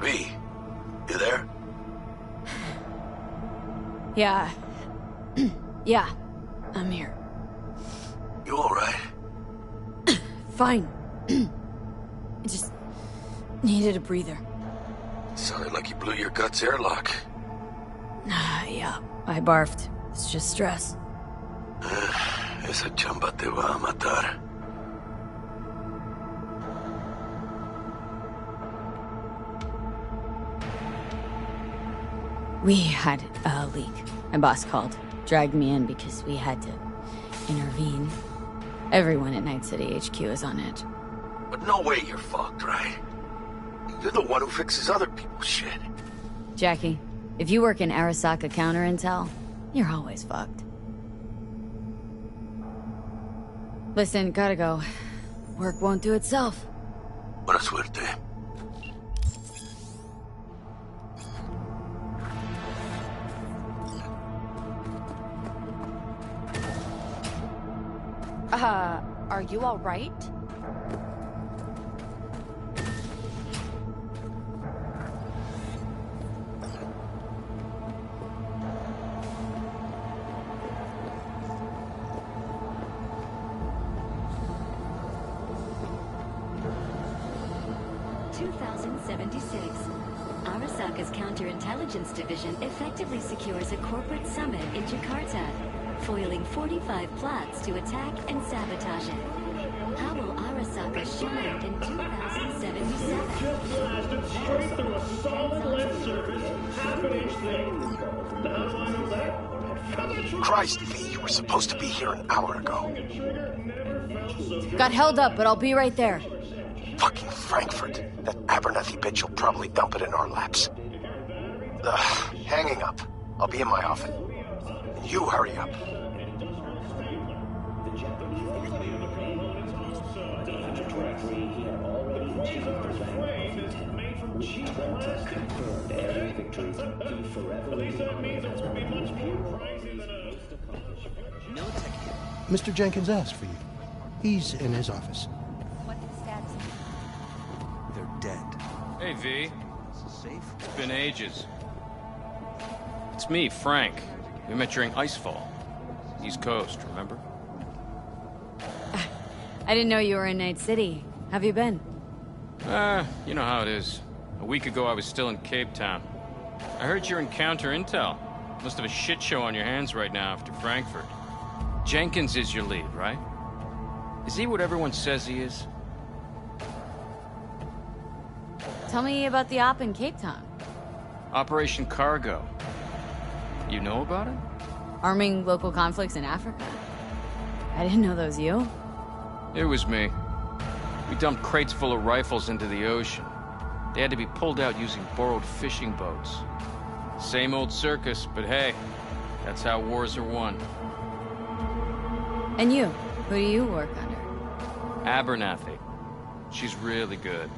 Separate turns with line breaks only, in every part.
V, you there?
Yeah. Yeah, I'm here.
You alright?
Fine. I just needed a breather.
Sounded like you blew your guts airlock.
Yeah, I barfed. It's just stress.
Esa chamba te va a matar.
We had a leak. My boss called, dragged me in because we had to intervene. Everyone at Night City HQ is on edge.
But no way you're fucked, right? You're the one who fixes other people's shit.
Jackie, if you work in Arasaka counter intel, you're always fucked. Listen, gotta go. Work won't do itself.
Buena suerte.
Are you all right?
Arasaka's counterintelligence division effectively secures a corporate summit in Jakarta, foiling 45 plots to attack and sabotage it. How will Arasaka shine in 2077?
Just blasted straight through a solid lead surface, half an inch thick. How do I know that?
Christ, V, you were supposed to be here an hour ago.
Got held up, but I'll be right there.
Fucking Frankfurt. That Abernathy bitch will probably dump it in our laps. Hanging up. I'll be in my office. You hurry up.
Mr. Jenkins asked for you. He's in his office.
They're dead.
Hey, V. It's been ages. It's me, Frank. We met during Icefall. East Coast, remember?
I didn't know you were in Night City. Have you been?
You know how it is. A week ago, I was still in Cape Town. I heard you're in counter intel. Must have a shit show on your hands right now after Frankfurt. Jenkins is your lead, right? Is he what everyone says he is?
Tell me about the op in Cape Town.
Operation Cargo. You know about it?
Arming local conflicts in Africa? I didn't know that was you.
It was me. We dumped crates full of rifles into the ocean. They had to be pulled out using borrowed fishing boats. Same old circus, but hey, that's how wars are won.
And you? Who do you work under?
Abernathy. She's really good.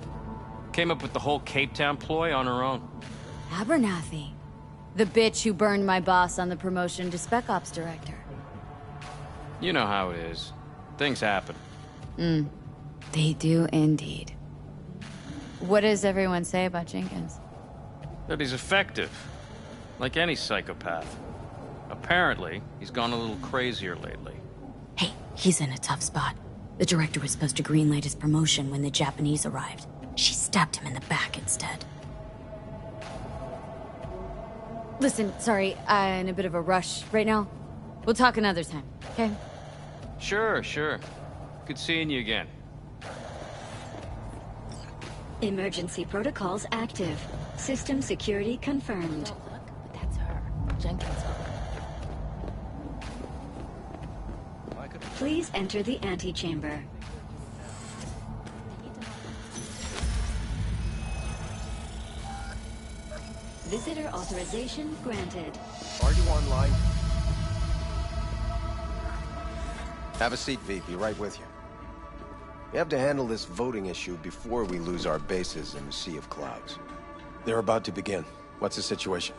Came up with the whole Cape Town ploy on her own.
Abernathy. The bitch who burned my boss on the promotion to Spec Ops Director.
You know how it is. Things happen.
They do indeed. What does everyone say about Jenkins?
That he's effective. Like any psychopath. Apparently, he's gone a little crazier lately.
Hey, he's in a tough spot. The director was supposed to greenlight his promotion when the Japanese arrived. She stabbed him in the back instead. Listen, sorry, I'm in a bit of a rush right now. We'll talk another time, okay?
Sure. Good seeing you again.
Emergency protocols active. System security confirmed.
Look, that's her. Jenkins.
Please enter the antechamber. Visitor authorization granted.
Are you online? Have a seat, V. Be right with you. We have to handle this voting issue before we lose our bases in the sea of clouds. They're about to begin. What's the situation?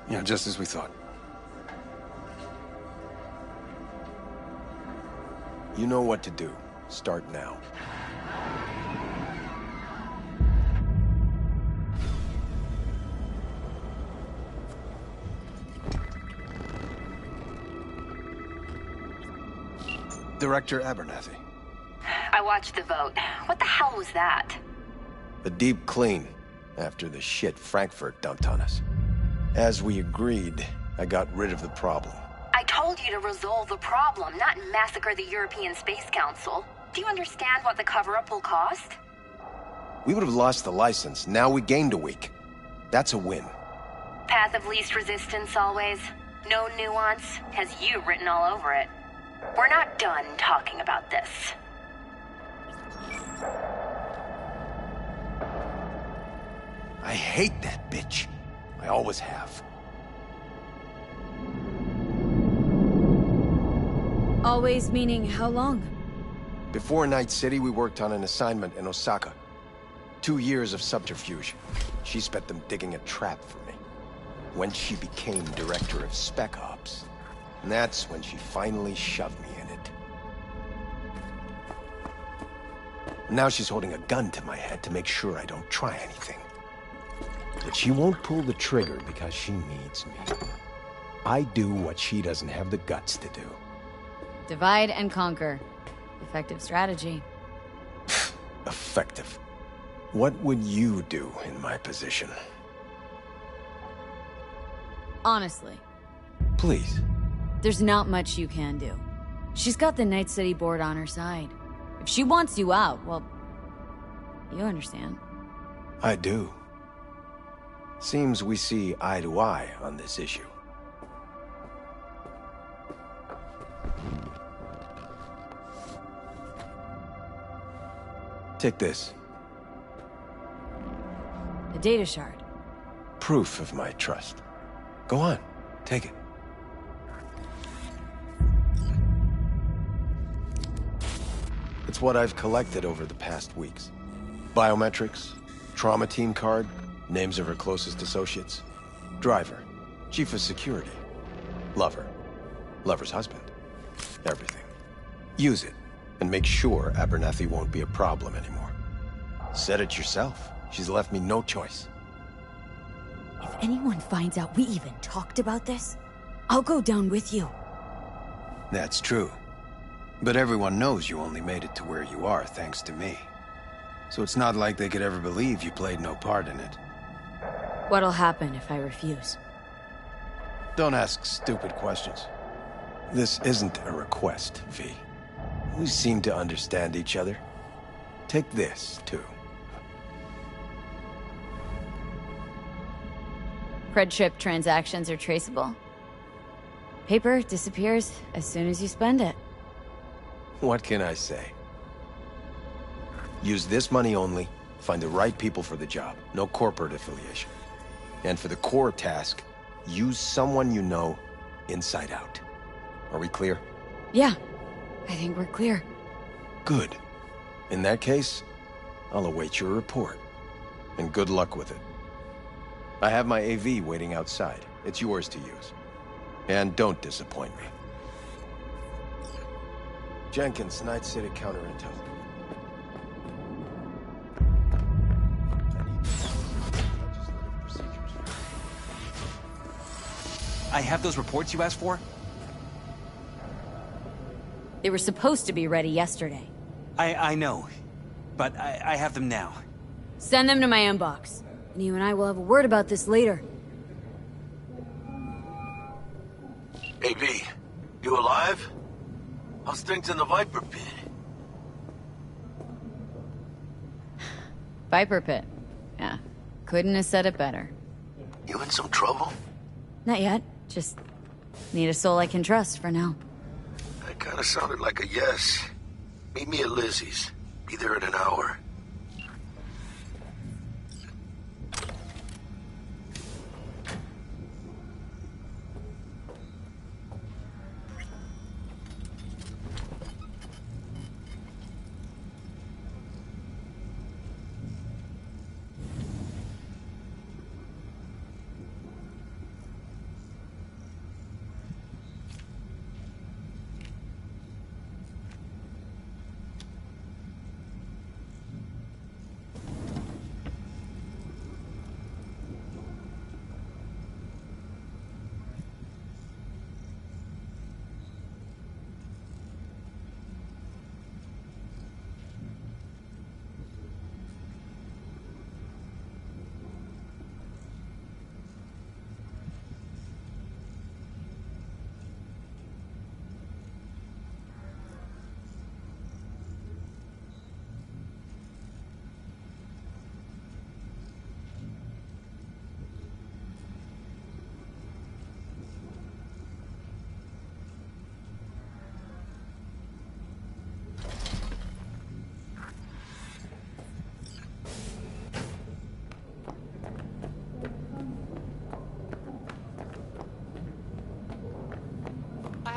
Yeah, just as we thought. You know what to do. Start now. Director Abernathy.
I watched the vote. What the hell was that?
A deep clean after the shit Frankfurt dumped on us. As we agreed, I got rid of the problem.
I told you to resolve the problem, not massacre the European Space Council. Do you understand what the cover-up will cost?
We would have lost the license. Now we gained a week. That's a win.
Path of least resistance always. No nuance. Has you written all over it. We're not done talking about this.
I hate that bitch. I always have.
Always meaning how long?
Before Night City, we worked on an assignment in Osaka. 2 years of subterfuge. She spent them digging a trap for me. When she became director of Spec Ops, and that's when she finally shoved me in it. Now she's holding a gun to my head to make sure I don't try anything. But she won't pull the trigger because she needs me. I do what she doesn't have the guts to do.
Divide and conquer. Effective strategy.
Effective. What would you do in my position?
Honestly,
Please.
there's not much you can do. She's got the Night City board on her side. If she wants you out, well, you understand.
I do. Seems we see eye to eye on this issue. Take this.
A data shard.
Proof of my trust. Go on, take it. It's what I've collected over the past weeks. Biometrics, trauma team card, names of her closest associates. Driver, chief of security. Lover, lover's husband. Everything. Use it, and make sure Abernathy won't be a problem anymore. Said it yourself. She's left me no choice.
If anyone finds out we even talked about this, I'll go down with you.
That's true. But everyone knows you only made it to where you are thanks to me. So it's not like they could ever believe you played no part in it.
What'll happen if I refuse?
Don't ask stupid questions. This isn't a request, V. We seem to understand each other. Take this, too.
Cred trip transactions are traceable. Paper disappears as soon as you spend it.
What can I say? Use this money only, find the right people for the job, no corporate affiliation. And for the core task, use someone you know inside out. Are we clear?
Yeah, I think we're clear.
Good. In that case, I'll await your report. And good luck with it. I have my AV waiting outside. It's yours to use. And don't disappoint me. Jenkins, Night City Counter Intel.
I have those reports you asked for?
They were supposed to be ready yesterday.
I know, but I have them now.
Send them to my inbox. And you and I will have a word about this later.
Hey, V, you alive? How's things in the Viper Pit?
Viper Pit. Yeah, couldn't have said it better.
You in some trouble?
Not yet. Just need a soul I can trust for now.
That kinda sounded like a yes. Meet me at Lizzie's. Be there in an hour.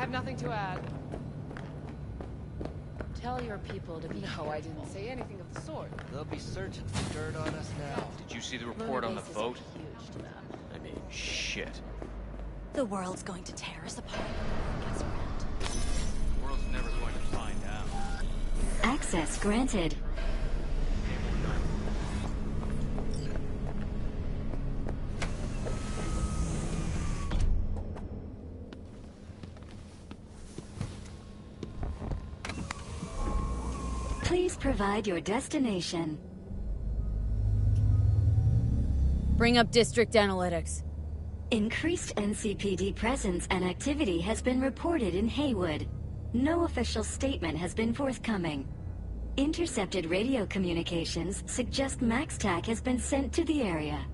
have nothing to add.
Tell your people to be
No, I didn't say anything of the sort.
They'll be searching for dirt on us now.
Did you see the report on the vote?
Huge to them.
I mean, shit.
The world's going to tear us apart. Guess what?
The world's never going to find out.
Access granted. Please provide your destination.
Bring up district analytics.
Increased NCPD presence and activity has been reported in Haywood. No official statement has been forthcoming. Intercepted radio communications suggest MaxTac has been sent to the area.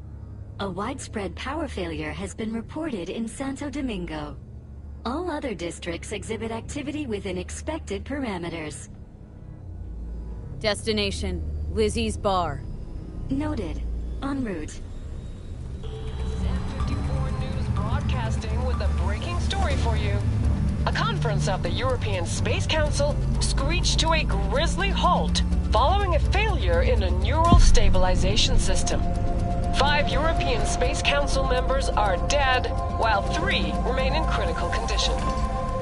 A widespread power failure has been reported in Santo Domingo. All other districts exhibit activity within expected parameters.
Destination, Lizzie's bar.
Noted. En route.
Sam 54 News broadcasting with a breaking story for you. A conference of the European Space Council screeched to a grisly halt following a failure in a neural stabilization system. 5 European Space Council members are dead, while 3 remain in critical condition.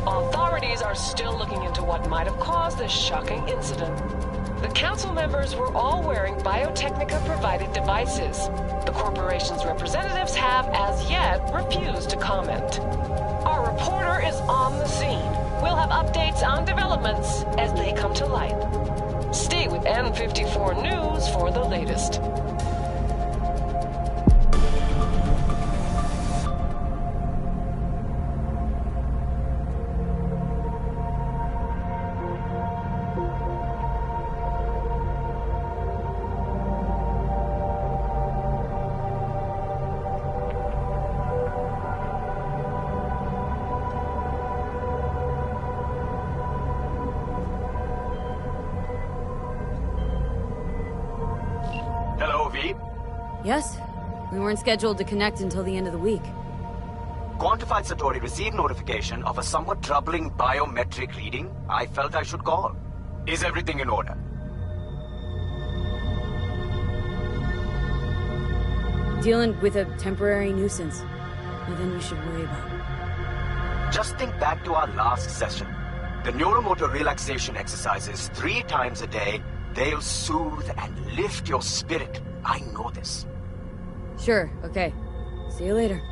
Authorities are still looking into what might have caused this shocking incident. The council members were all wearing Biotechnica-provided devices. The corporation's representatives have, as yet, refused to comment. Our reporter is on the scene. We'll have updates on developments as they come to light. Stay with N54 News for the latest.
Hello, V.
Yes? We weren't scheduled to connect until the end of the week.
Quantified Satori received notification of a somewhat troubling biometric reading. I felt I should call. Is everything in order?
Dealing with a temporary nuisance. Nothing you should worry about.
Just think back to our last session. The neuromotor relaxation exercises 3 times a day. They'll soothe and lift your spirit. I know this.
Sure, okay. See you later.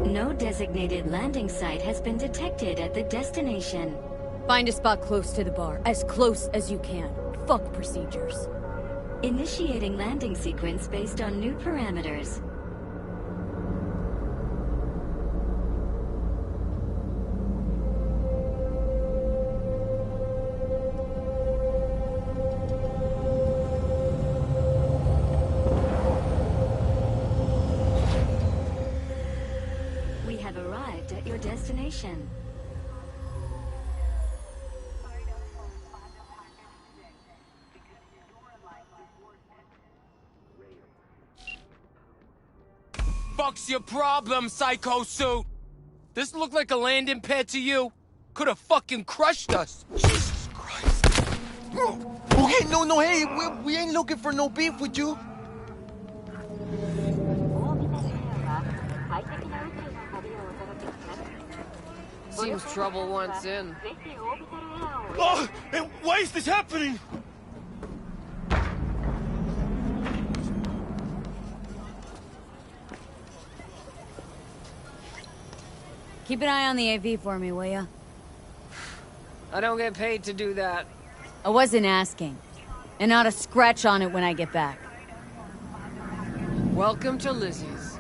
No designated landing site has been detected at the destination.
Find a spot close to the bar. As close as you can. Fuck procedures.
Initiating landing sequence based on new parameters. We have arrived at your destination.
Fuck's your problem, Psycho Suit? This look like a landing pad to you? Could have fucking crushed us. Jesus Christ.
Okay, no, hey, we ain't looking for no beef with you.
Seems trouble wants in.
Oh, and why is this happening?
Keep an eye on the AV for me, will ya?
I don't get paid to do that.
I wasn't asking. And not a scratch on it when I get back.
Welcome to Lizzie's.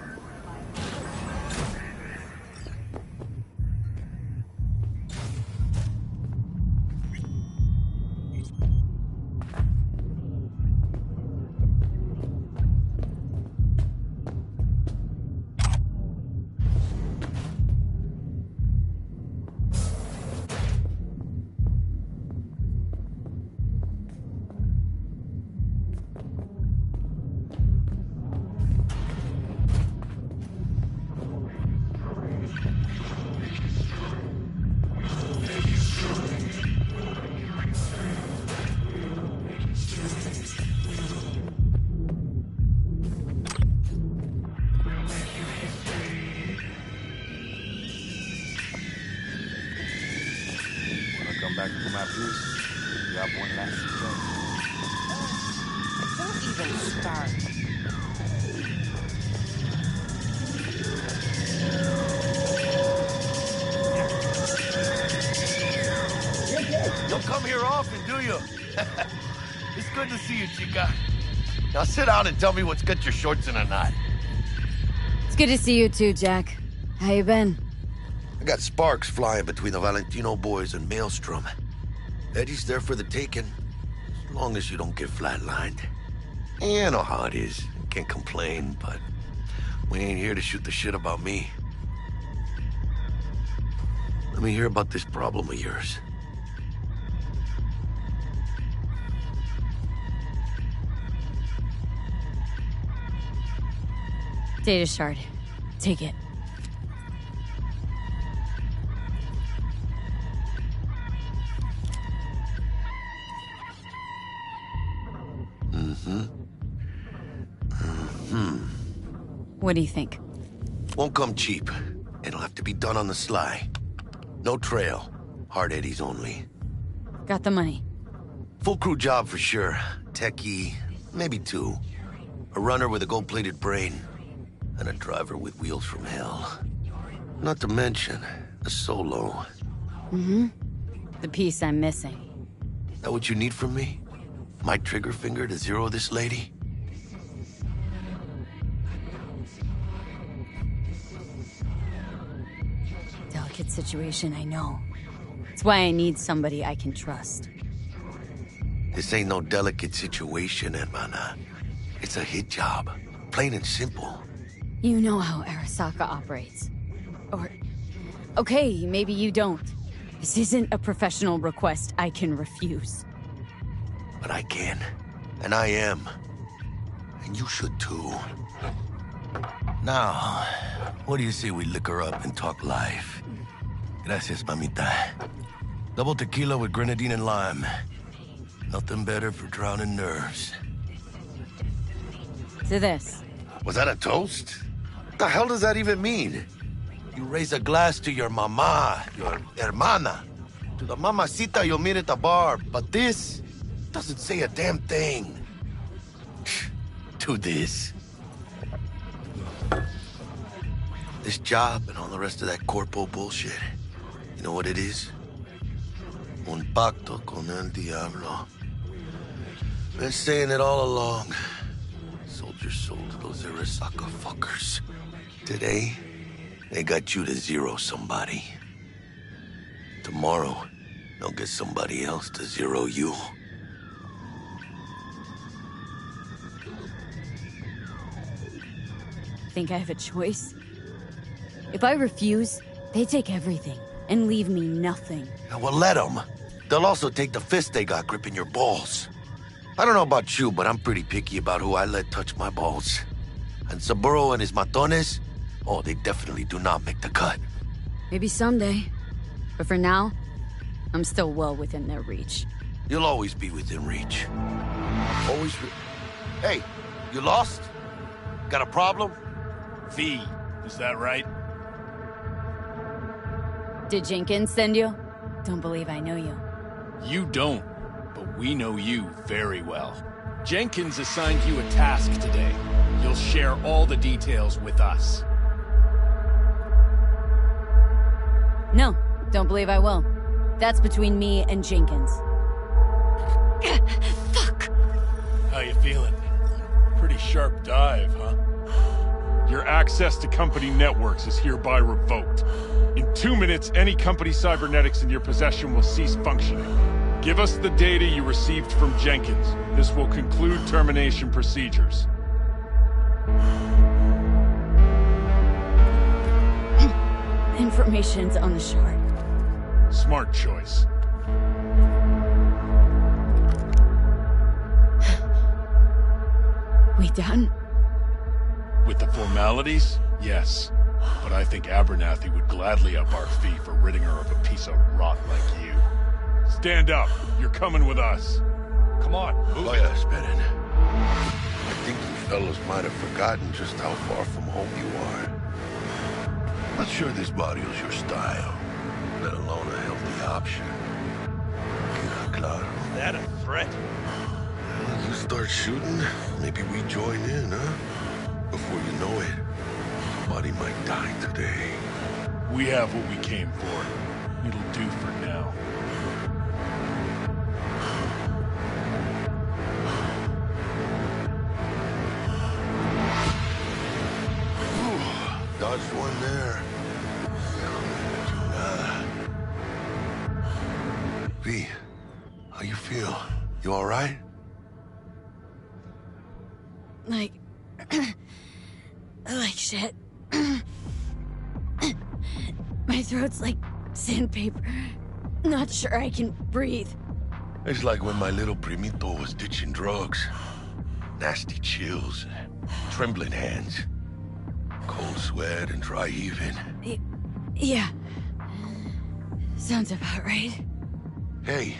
come back to my place. You have one last chance.
Don't even start.
You don't come here often, do you? It's good to see you, chica. Now sit down and tell me what's got your shorts in a knot.
It's good to see you too, Jack. How you been?
I got sparks flying between the Valentino boys and Maelstrom. Eddie's there for the taking, as long as you don't get flatlined. You know how it is. Can't complain, but we ain't here to shoot the shit about me. Let me hear about this problem of yours.
Data shard. Take it. What do you think?
Won't come cheap. It'll have to be done on the sly. No trail. Hard eddies only.
Got the money.
Full crew job for sure. Techie, maybe two. A runner with a gold-plated brain. And a driver with wheels from hell. Not to mention, a solo.
Mm-hmm. The piece I'm missing.
That what you need from me? My trigger finger to zero this lady?
Delicate situation, I know. It's why I need somebody I can trust.
This ain't no delicate situation, hermana. It's a hit job. Plain and simple.
You know how Arasaka operates. Or... okay, maybe you don't. This isn't a professional request I can refuse.
But I can. And I am. And you should too. Now, what do you say we liquor up and talk life? Gracias, mamita. Double tequila with grenadine and lime. Nothing better for drowning nerves.
To this.
Was that a toast? What the hell does that even mean? You raise a glass to your mama, your hermana, to the mamacita you'll meet at the bar, but this doesn't say a damn thing. To this. This job and all the rest of that corpo bullshit. You know what it is? Un pacto con el diablo. Been saying it all along. Sold your soul to those Arasaka fuckers. Today, they got you to zero somebody. Tomorrow, they'll get somebody else to zero you.
Think I have a choice? If I refuse, they take everything and leave me nothing.
Yeah, well, let them. They'll also take the fist they got gripping your balls. I don't know about you, but I'm pretty picky about who I let touch my balls. And Saburo and his matones, oh, they definitely do not make the cut.
Maybe someday. But for now, I'm still well within their reach.
You'll always be within reach. Always Hey, you lost? Got a problem?
V, is that right?
Did Jenkins send you? Don't believe I know you.
You don't, but we know you very well. Jenkins assigned you a task today. You'll share all the details with us.
No, don't believe I will. That's between me and Jenkins. Fuck!
How you feeling? Pretty sharp dive, huh?
Your access to company networks is hereby revoked. In 2 minutes, any company cybernetics in your possession will cease functioning. Give us the data you received from Jenkins. This will conclude termination procedures.
Information's on the shard.
Smart choice.
We done?
With the formalities, yes. But I think Abernathy would gladly up our fee for ridding her of a piece of rot like you. Stand up. You're coming with us. Come on, move it.
Spirit. I think you fellas might have forgotten just how far from home you are. Not sure this barrio's your style, let alone a healthy option. claro.
Is that a threat?
Well, you start shooting, maybe we join in, huh? Before you know it, somebody might die today.
We have what we came for. It'll do for now.
Dodged one there. V, how you feel? You all right?
Like shit. My throat's like sandpaper. Not sure I can breathe.
It's like when my little primito was ditching drugs. Nasty chills, trembling hands, cold sweat and dry heaving.
Yeah. Sounds about right.
Hey,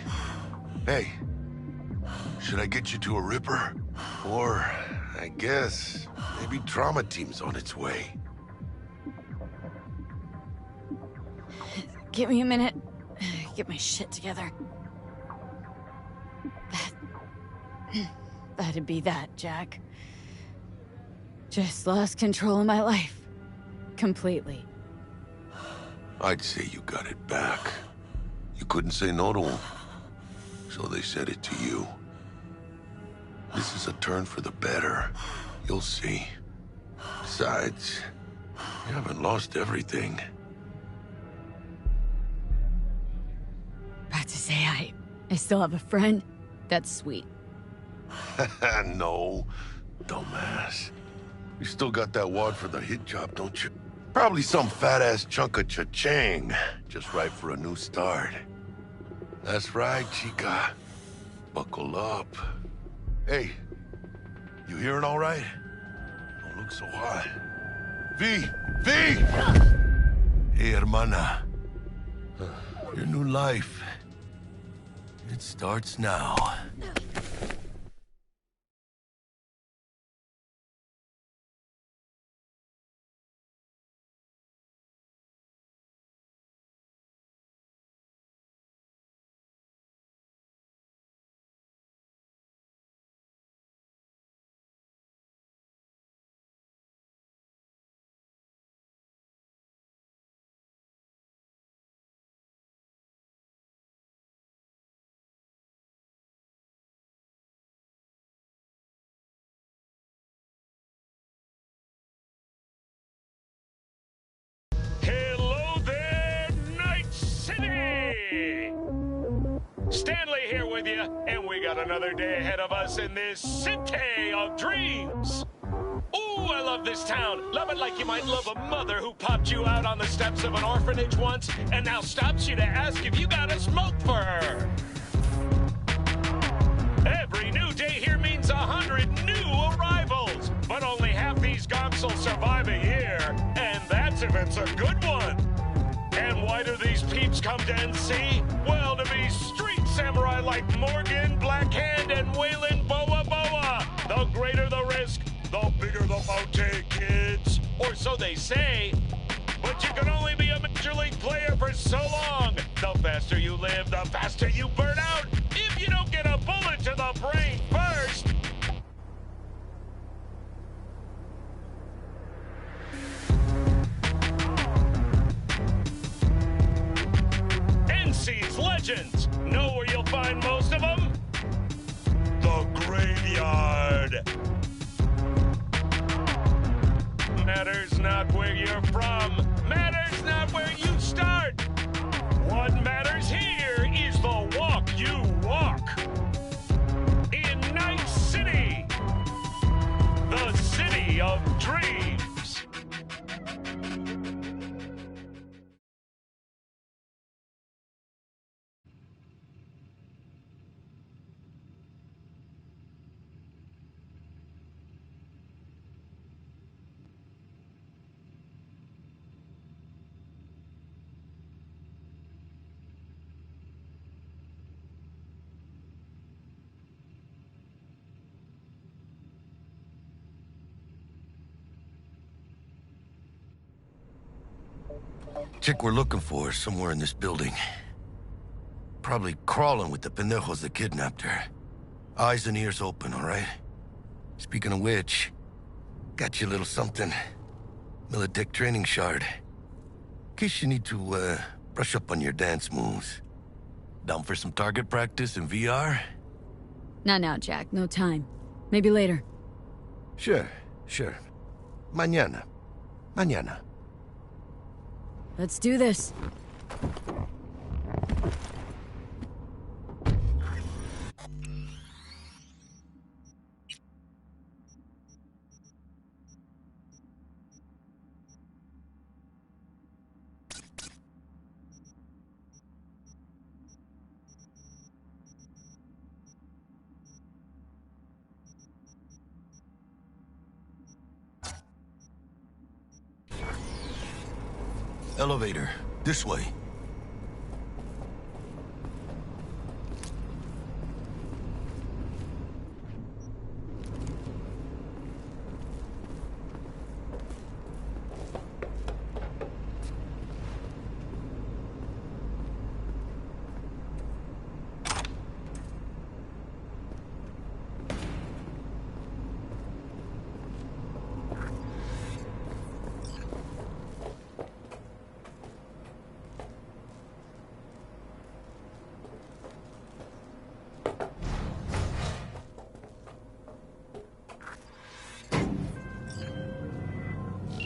should I get you to a Ripper? Or, I guess, maybe trauma team's on its way.
Give me a minute. Get my shit together. That'd be that, Jack. Just lost control of my life. Completely.
I'd say you got it back. You couldn't say no to them. So they said it to you. This is a turn for the better. You'll see. Besides, you haven't lost everything.
About to say I still have a friend. That's sweet.
No, dumbass. You still got that wad for the hit job, don't you? Probably some fat-ass chunk of cha-ching. Just right for a new start. That's right, chica. Buckle up. Hey, you hearing all right? Don't look so hot. V! Hey, hermana. Your new life. It starts now.
Hello there, Night City! Stanley here with you, and we got another day ahead of us in this city of dreams. Ooh, I love this town. Love it like you might love a mother who popped you out on the steps of an orphanage once and now stops you to ask if you got a smoke for her. Every new day here means 100 new arrivals, but only half these gonks will survive a year, and that's if it's a good one. And why do these peeps come to NC? Well, to be street samurai like Morgan, Black Hand, and Waylon Boa Boa. The greater the risk, the bigger the bounty, kids. Or so they say. But you can only be a Major League player for so long. The faster you live, the faster you burn out. If you don't get a bullet to the brain first. NC's legends. Know where you'll find most of them? The graveyard. Matters not where you're from. Matters not where you start. What matters here is the walk you walk. In Night City, the city of dreams.
Chick we're looking for is somewhere in this building. Probably crawling with the pendejos that kidnapped her. Eyes and ears open, all right? Speaking of which, got you a little something. Militech training shard. In case you need to, brush up on your dance moves. Down for some target practice in VR?
Not now, Jack. No time. Maybe later.
Sure. Mañana.
Let's do this.
Elevator. This way.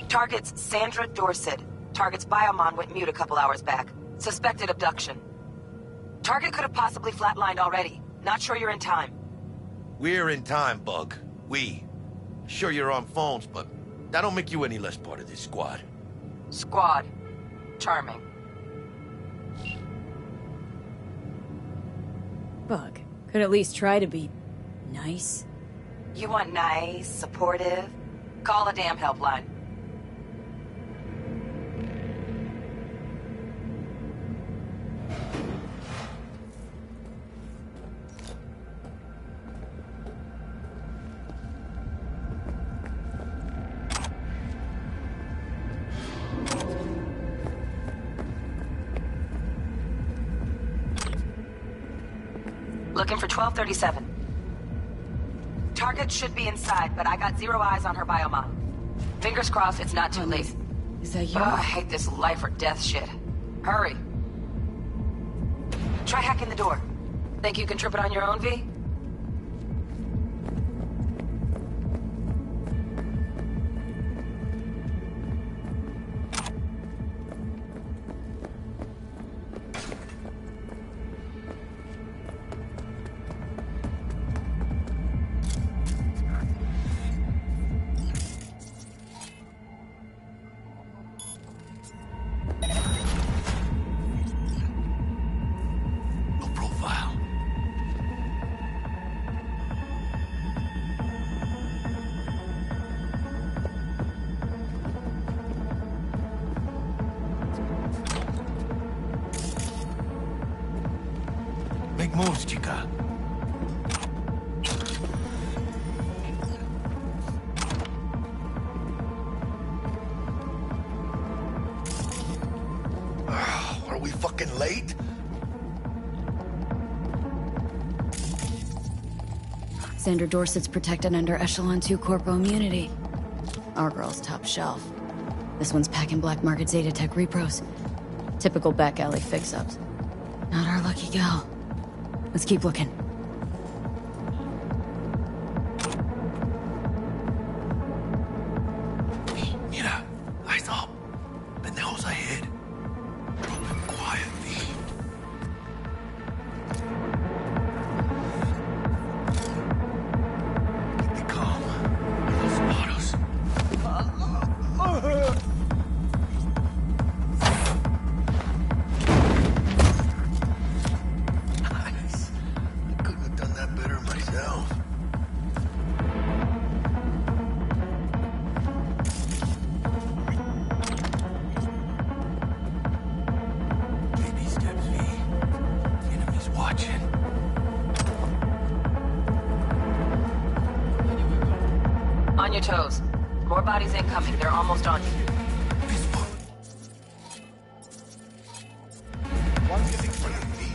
Target's Sandra Dorset. Target's biomon went mute a couple hours back. Suspected abduction. Target could have possibly flatlined already. Not sure you're in time.
We're in time, Bug. We. Sure you're on phones, but that don't make you any less part of this squad.
Squad. Charming.
Bug. Could at least try to be nice.
You want nice, supportive? Call a damn helpline. Looking for 1237. Target should be inside, but I got 0 eyes on her biomon. Fingers crossed it's not too late.
Is that you?
Oh, I hate this life or death shit. Hurry. Try hacking the door. Think you can trip it on your own, V?
Make moves, chica.
Are we fucking late?
Sandra Dorset's protected under Echelon 2 Corpo immunity. Our girl's top shelf. This one's packing black market Zetatech repros. Typical back alley fix-ups. Not our lucky gal. Let's keep looking.
Mira, eyes up. Pendejos ahead. Quietly. Keep it calm. They'll spot us. Nice. I couldn't have done that better myself. Baby steps, V. The enemy's watching.
On your toes. More bodies incoming. They're almost on you.
One's getting free, V.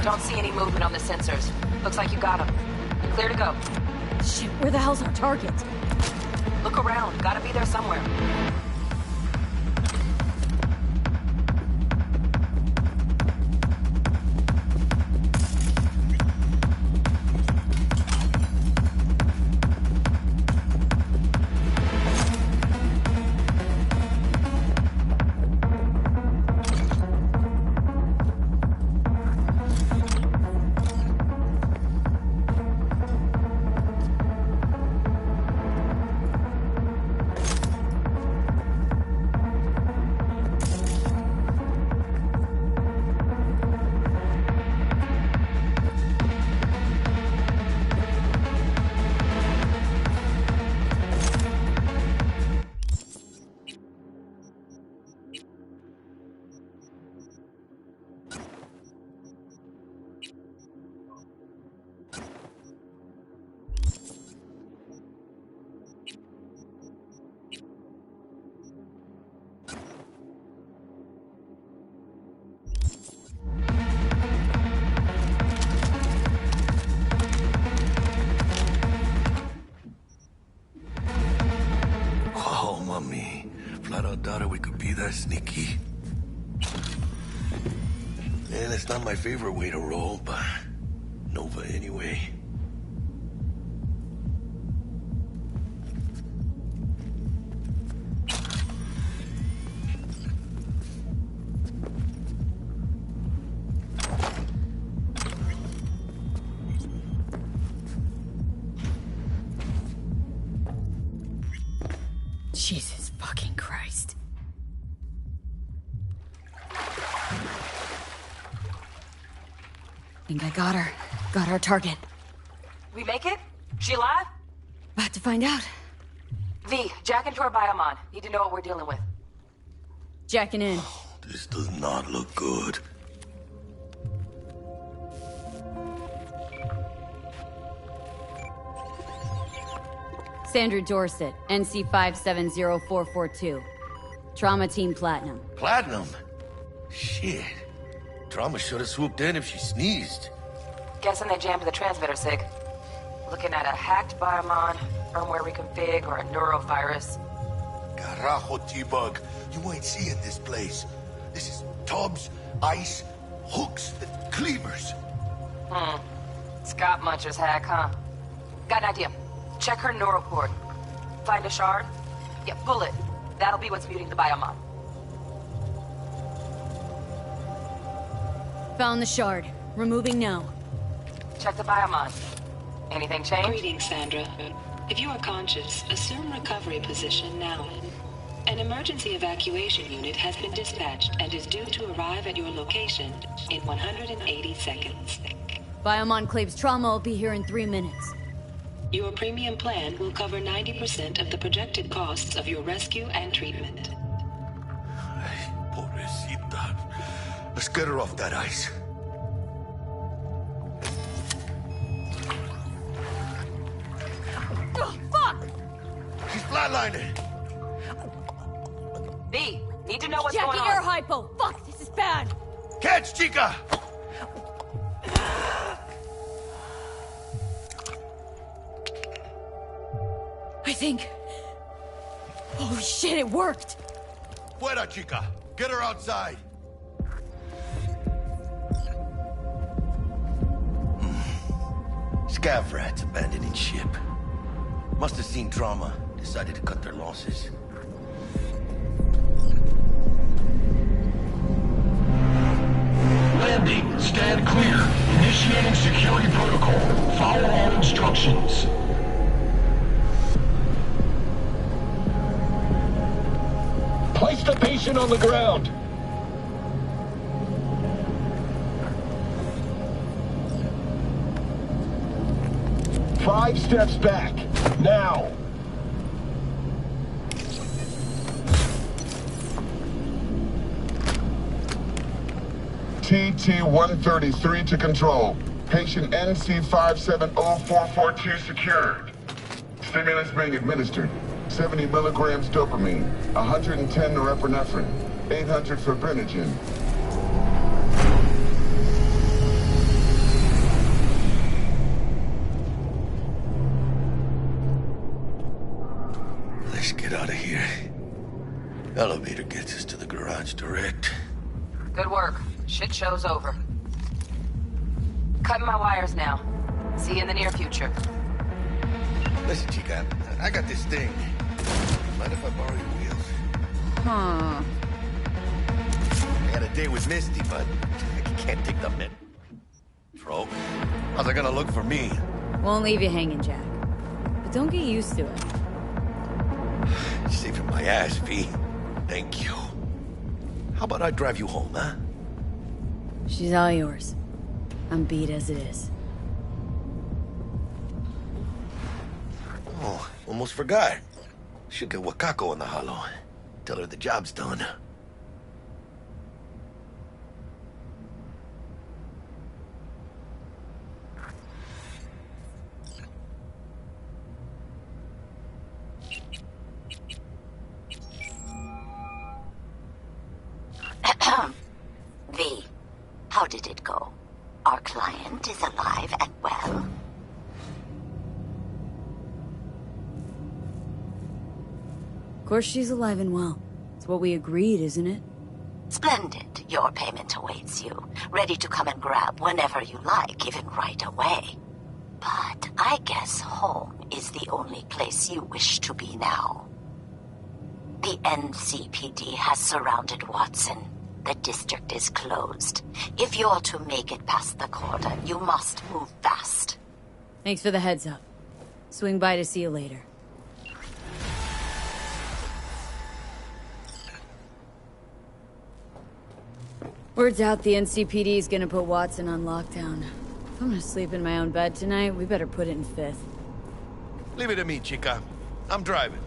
Don't see any movement on the sensors. Looks like you got them. You're clear to go.
Shit, where the hell's our target?
Look around. Gotta be there somewhere.
We could be that sneaky. And it's not my favorite way to roll, but Nova anyway.
Jesus fucking Christ. Think I got her. Got our target.
We make it? She alive?
About to find out.
V, jack into her biomon. Need to know what we're dealing with.
Jacking in.
This does not look good.
Sandra Dorset, NC570442. Trauma Team Platinum.
Platinum? Shit. Trauma should have swooped in if she sneezed.
Guessing they jammed the transmitter, Sig. Looking at a hacked biomon, firmware reconfig, or a neurovirus.
Carajo, T-Bug. You ain't seeing this place. This is tubs, ice, hooks, and cleavers.
Scott Muncher's hack, huh? Got an idea. Check her neural port. Find a shard? Yeah, pull it. That'll be what's muting the biomon.
Found the shard. Removing now.
Check the biomon. Anything change?
Greetings, Sandra. If you are conscious, assume recovery position now. An emergency evacuation unit has been dispatched and is due to arrive at your location in 180 seconds.
Biomon claims trauma will be here in 3 minutes.
Your premium plan will cover 90% of the projected costs of your rescue and treatment.
Pobrecita. Let's get her off that ice.
Oh, fuck!
She's flatlining.
V, need to know what's
Jackie
going on.
air hypo! Fuck, this is bad!
Catch, Chica!
I think... Holy shit, it worked!
Fuera, Chica! Get her outside! Scav rats abandoning ship. Must have seen trauma. Decided to cut their losses.
Landing. Stand clear. Initiating security protocol. Follow all instructions. Place the patient on the ground. 5 steps back. Now. TT-133 to control. Patient NC570442 secured. Stimulus being administered. 70 milligrams dopamine, 110 norepinephrine, 800 fibrinogen.
Let's get out of here. Elevator gets us to the garage direct.
Good work. Shit show's over. Cutting my wires now. See you in the near future.
Listen, Chica, I got this thing. Mind if I borrow your wheels?
Huh.
I got a date with Misty, but I can't take the met. Bro, how's it gonna look for me?
Won't leave you hanging, Jack. But don't get used to it.
You're saving my ass, V. Thank you. How about I drive you home, huh?
She's all yours. I'm beat as it is.
Oh, almost forgot. Should get Wakako in the hollow. Tell her the job's done.
V, how did it go? Our client is alive and well?
Of course she's alive and well. It's what we agreed, isn't it?
Splendid. Your payment awaits you. Ready to come and grab whenever you like, even right away. But I guess home is the only place you wish to be now. The NCPD has surrounded Watson. The district is closed. If you're to make it past the cordon, you must move fast.
Thanks for the heads up. Swing by to see you later. Word's out the NCPD is gonna put Watson on lockdown. If I'm gonna sleep in my own bed tonight, we better put it in 5th.
Leave it to me, Chica. I'm driving.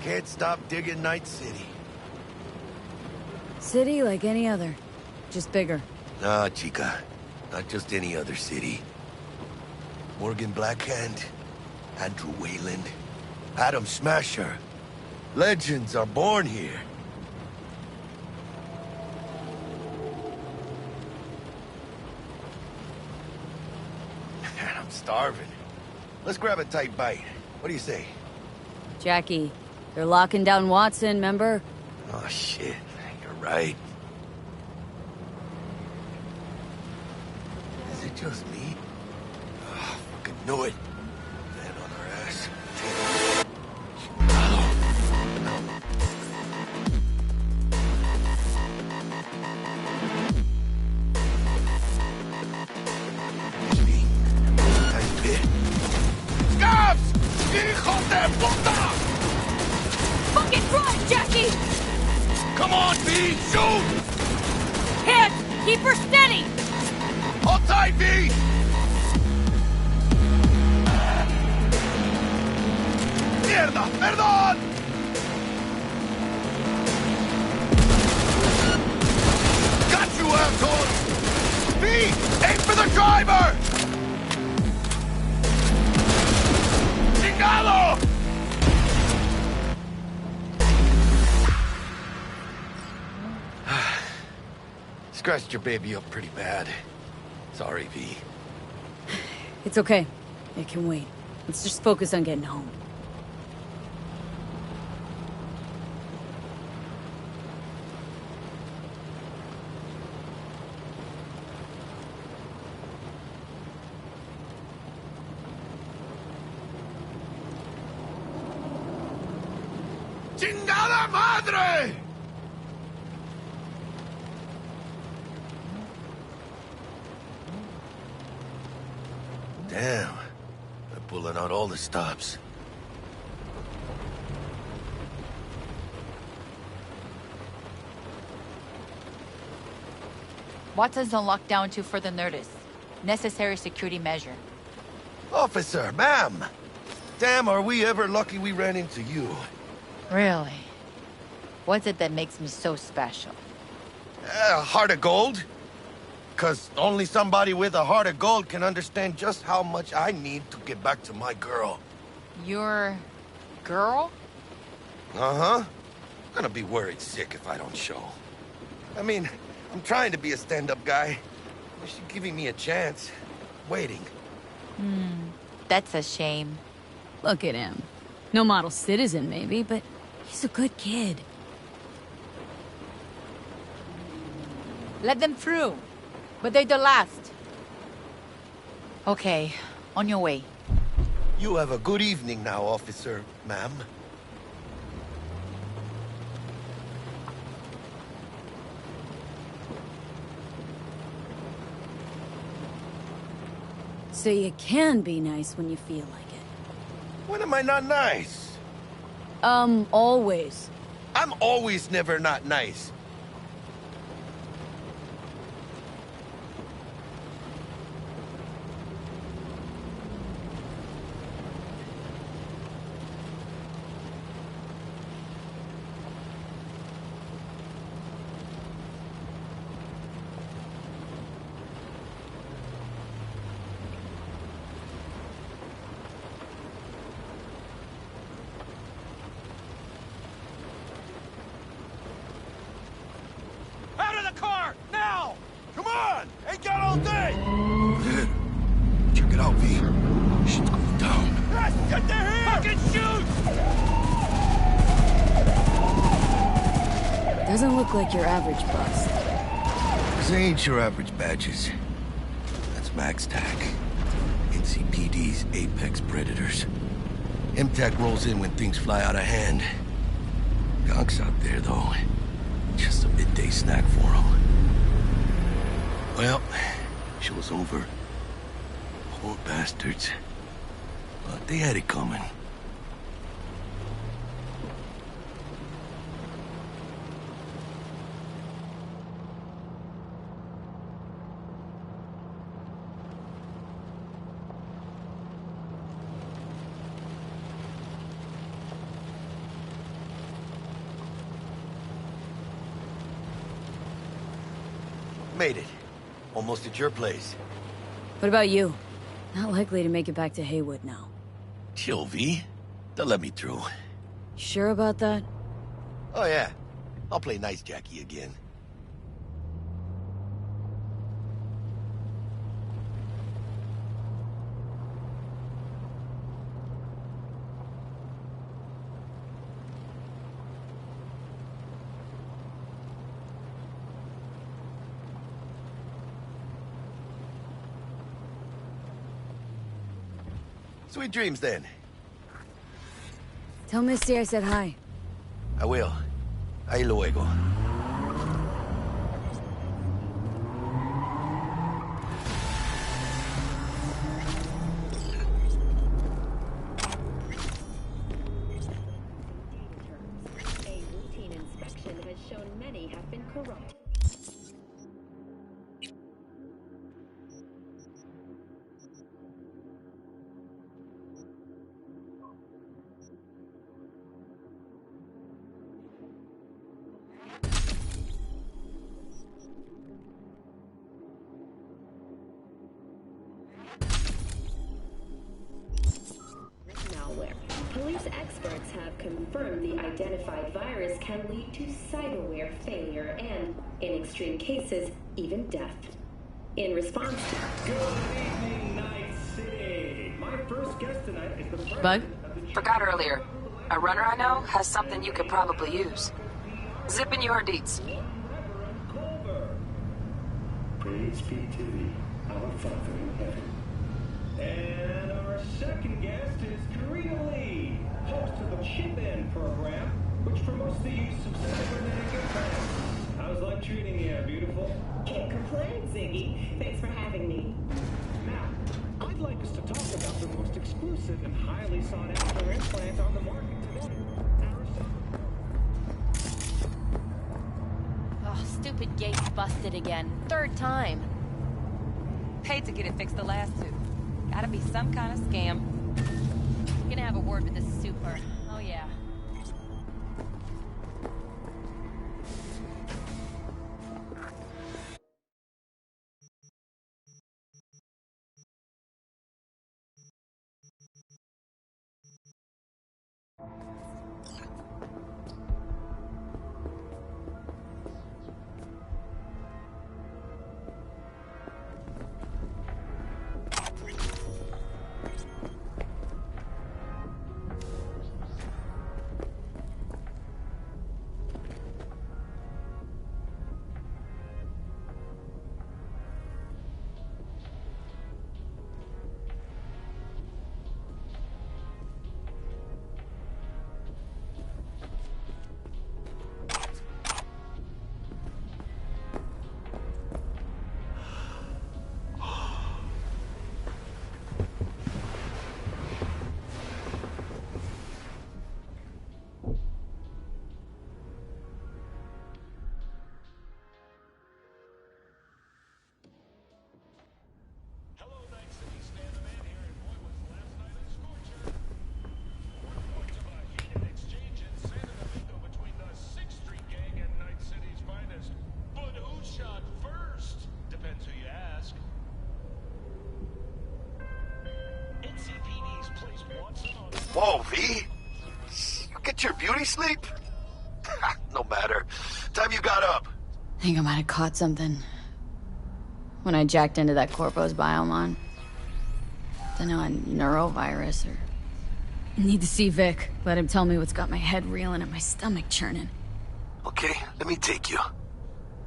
Can't stop digging Night City.
City like any other, just bigger.
Nah, Chica. Not just any other city. Morgan Blackhand, Andrew Wayland, Adam Smasher. Legends are born here. I'm starving. Let's grab a tight bite. What do you say?
Jackie, they're locking down Watson, remember?
Oh, shit. You're right. Is it just me? Oh, fucking knew it. Man on our ass.
Scabs! Hijo de puta!
Fucking run, Jackie!
Come on, V! Shoot!
Hit! Keep her steady!
Hold tight, V! Mierda! Perdón! Got you, asshole! V! Aim for the driver! Chingado!
Scratched your baby up pretty bad. Sorry, V.
It's okay. It can wait. Let's just focus on getting home.
¡Chingada madre!
Damn. They're pulling out all the stops.
Watson's on lockdown to further notice. Necessary security measure.
Officer, ma'am! Damn, are we ever lucky we ran into you.
Really? What's it that makes me so special?
A heart of gold? 'Cause only somebody with a heart of gold can understand just how much I need to get back to my girl.
Your... girl?
Uh-huh. Gonna be worried sick if I don't show. I mean, I'm trying to be a stand-up guy. She's giving me a chance. Waiting.
That's a shame.
Look at him. No model citizen, maybe, but he's a good kid.
Let them through. But they're the last. Okay, on your way.
You have a good evening now, officer, ma'am.
So you can be nice when you feel like it.
When am I not nice?
Always.
I'm always never not nice.
Out of the car! Now! Come on! Ain't got all day!
Check it out, V. Shit's going down.
Yes, get there here! Fucking shoot!
Doesn't look like your average bust.
These ain't your average badges. That's Max TAC. NCPD's apex predators. MTAC rolls in when things fly out of hand. Gonk's out there, though. Just a midday snack for him. Well, show's over. Poor bastards. But they had it coming. Made it. Almost at your place.
What about you? Not likely to make it back to Haywood now.
Chill, V. They'll let me through.
Sure about that?
Oh, yeah. I'll play nice Jackie again. Sweet dreams, then.
Tell Misty I said hi.
I will. Ahí luego.
A routine inspection has shown many have been corrupt. Malware. Police experts have confirmed the identified virus can lead to cyberware failure and, in extreme cases, even death. In response to...
Good evening, Night City. My first guest tonight is the
Bug?
Forgot earlier. A runner I know has something you could probably use. Zip in your deets.
Praise be to thee, our Father in heaven. And our second guest is Karina Lee, host of the Chip In program, which promotes the use of cybernetic implants. How's life treating you, beautiful?
Can't complain, Ziggy. Thanks for having me.
Now, I'd like us to talk about the most exclusive and highly sought-after implant on the market today.
Oh, stupid gate's busted again. Third time.
Paid to get it fixed the last two. Gotta be some kind of scam.
Gonna have a word with the super. Oh, yeah.
Whoa, V? You get your beauty sleep? No matter. Time you got up.
I think I might have caught something. When I jacked into that Corpo's biomon. Dunno, a neurovirus or... Need to see Vic. Let him tell me what's got my head reeling and my stomach churning.
Okay, let me take you.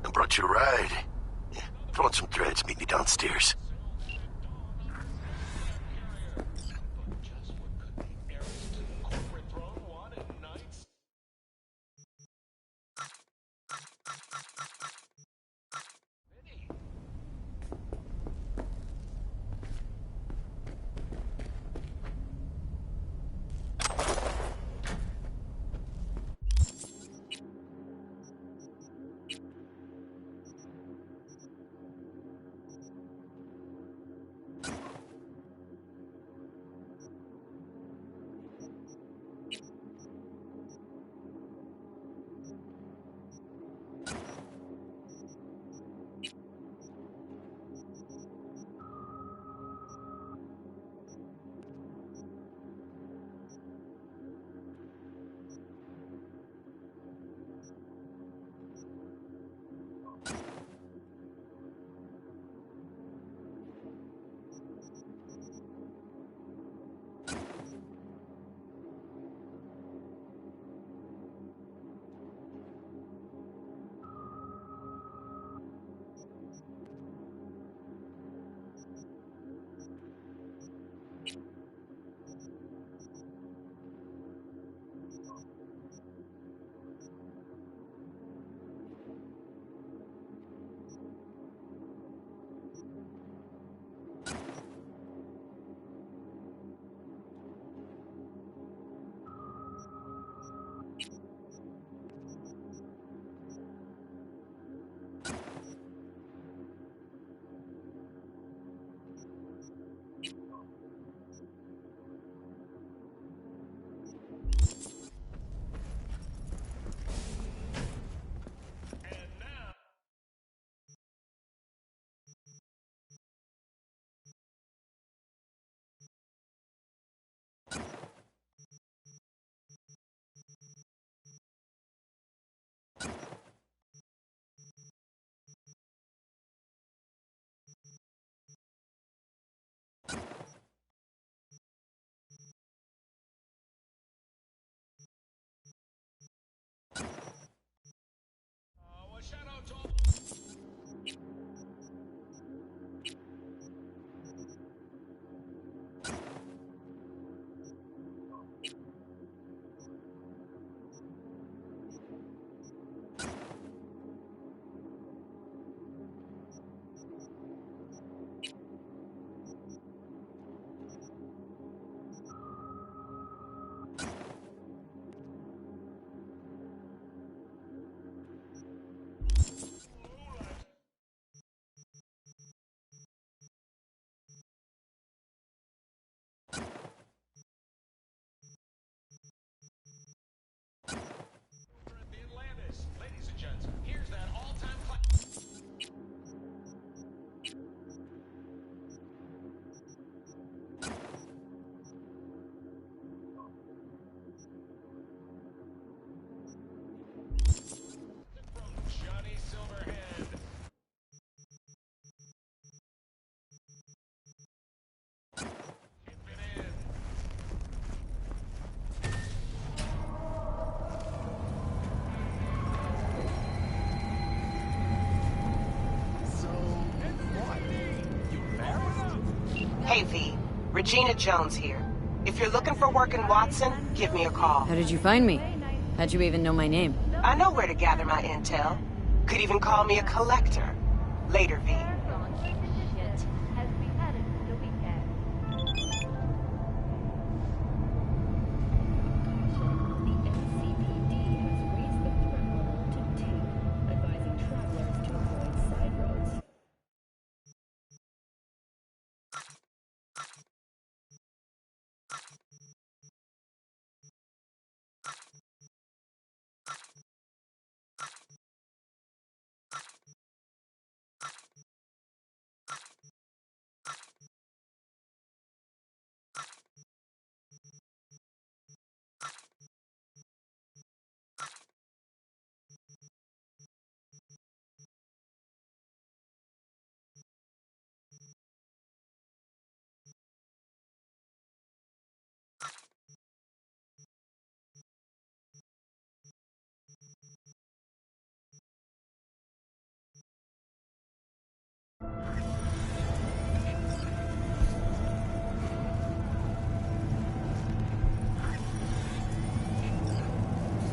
I brought you a ride. Yeah, throw on some threads, meet me downstairs.
Hey, V. Regina Jones here. If you're looking for work in Watson, give me a call.
How did you find me? How'd you even know my name?
I know where to gather my intel. Could even call me a collector. Later, V.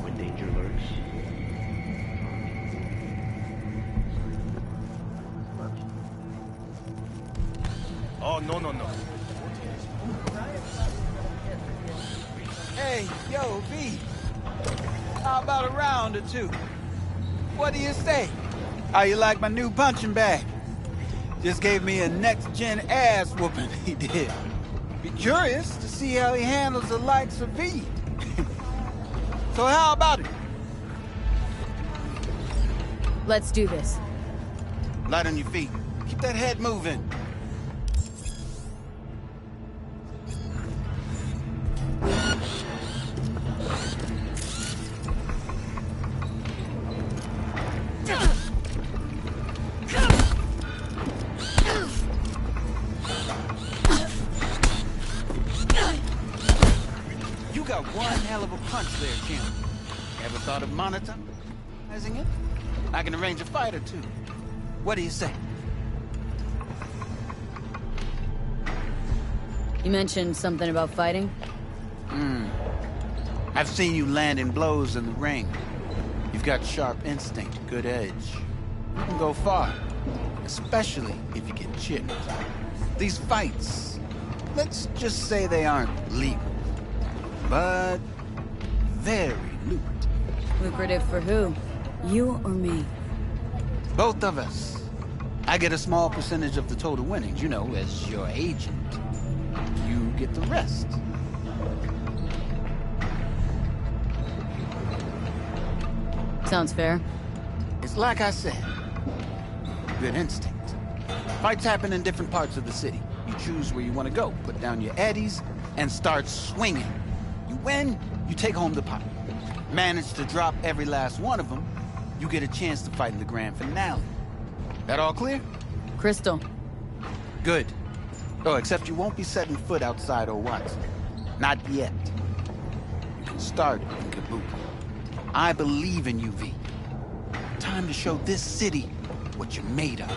When danger lurks.
Oh, no, no, no.
Hey, yo, V. How about a round or two? What do you say? How you like my new punching bag? Just gave me a next-gen ass whooping, he did. Be curious to see how he handles the likes of V. So how about it?
Let's do this.
Light on your feet. Keep that head moving. You got one hell of a punch there, champ. Ever thought of monetizing it? I can arrange a fight or two. What do you say?
You mentioned something about fighting?
I've seen you landing blows in the ring. You've got sharp instinct, good edge. You can go far, especially if you get chipped. These fights, let's just say they aren't legal, but very lucrative.
Lucrative for who? You or me?
Both of us. I get a small percentage of the total winnings, you know, as your agent. You get the rest.
Sounds fair.
It's like I said. Good instinct. Fights happen in different parts of the city. You choose where you want to go, put down your eddies, and start swinging. You win, you take home the pot. Manage to drop every last one of them, you get a chance to fight in the grand finale. That all clear?
Crystal.
Good. Oh, except you won't be setting foot outside or Watson. Not yet. You can start in Kabuki. I believe in you, V. Time to show this city what you're made of.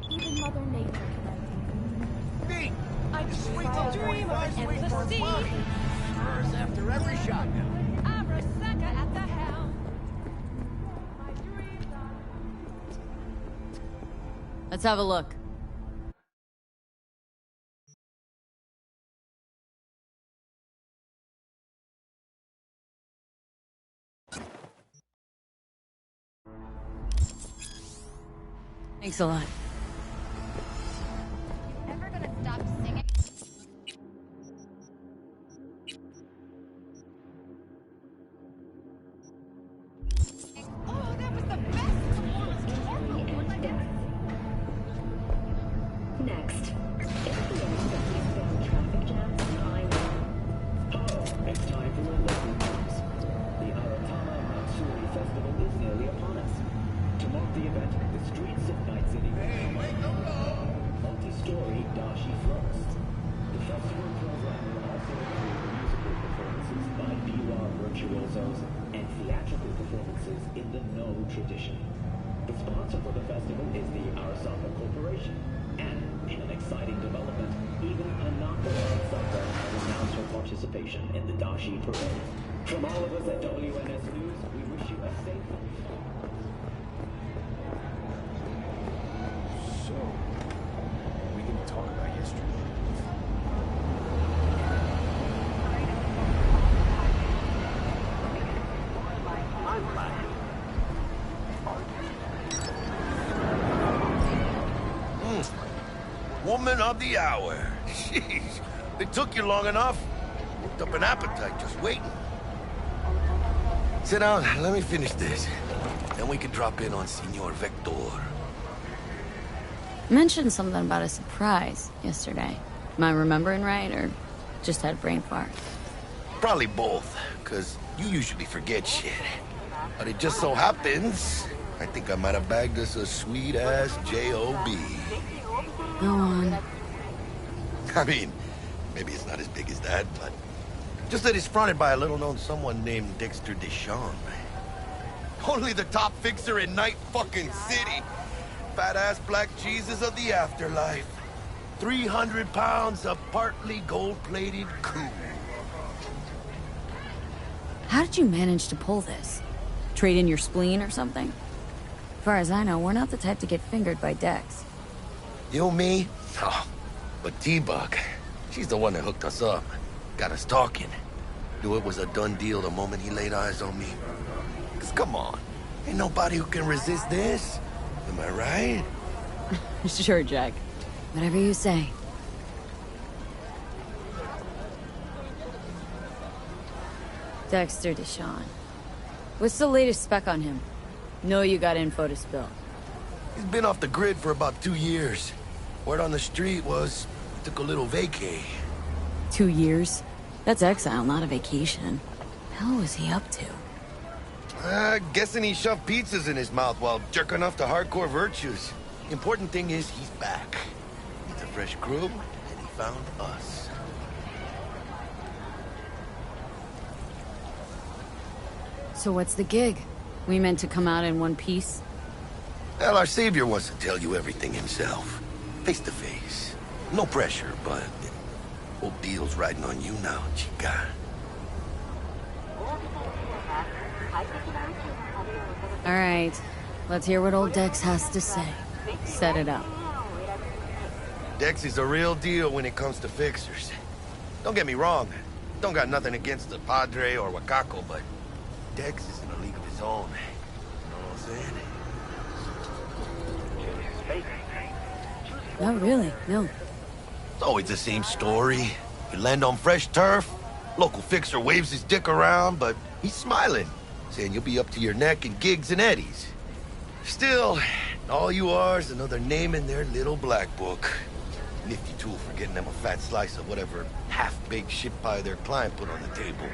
Even Mother Nature can
Me!
I
Sweet little 25 sweet mommy. Hers after every shotgun.
I'm a sucker at the helm.
Let's have a look. Thanks a lot.
Ever gonna stop singing? Oh, that was the best performance ever.
Next, incidents that lead down traffic jams and highways.
It's time for a local announcement. The dual zones, and theatrical performances in the No tradition. The sponsor for the festival is the Arasaka Corporation. And in an exciting development, even Anako Arasaka has announced her participation in the Dashi Parade. From all of us at WNS News, we wish you a safe and fun.
So, we can talk about yesterday.
Woman of the hour. Jeez, it took you long enough. Worked up an appetite just waiting. Sit down, let me finish this. Then we can drop in on Senor Vector.
Mentioned something about a surprise yesterday. Am I remembering right, or just had a brain fart?
Probably both, because you usually forget shit. But it just so happens, I think I might have bagged us a sweet-ass J.O.B.
Go on.
I mean, maybe it's not as big as that, but just that it's fronted by a little-known someone named Dexter Deshawn. Only the top fixer in Night fucking City. Fat-ass black Jesus of the afterlife. 300 pounds of partly gold-plated cool.
How did you manage to pull this? Trade in your spleen or something? As far as I know, we're not the type to get fingered by Dex.
You, me? Oh, but T-Bug, she's the one that hooked us up. Got us talking. Knew it was a done deal the moment he laid eyes on me. Cause come on, ain't nobody who can resist this. Am I right?
Sure, Jack. Whatever you say. Dexter Deshawn. What's the latest spec on him? Know you got info to spill.
He's been off the grid for about 2 years. Word on the street was he took a little vacay.
2 years? That's exile, not a vacation. Hell was he up to?
Guessing he shoved pizzas in his mouth while jerking off to hardcore virtues. Important thing is he's back. He's a fresh crew, and he found us.
So what's the gig? We meant to come out in one piece?
Well, our savior wants to tell you everything himself. Face to face. No pressure, but whole deal's riding on you now, chica.
All right. Let's hear what old Dex has to say. Set it up.
Dex is a real deal when it comes to fixers. Don't get me wrong. Don't got nothing against the Padre or Wakako, but Dex is in a league of his own. You know what I'm saying?
Not really, no.
It's always the same story. You land on fresh turf, local fixer waves his dick around, but he's smiling, saying you'll be up to your neck in gigs and eddies. Still, all you are is another name in their little black book. Nifty tool for getting them a fat slice of whatever half-baked shit pie their client put on the table.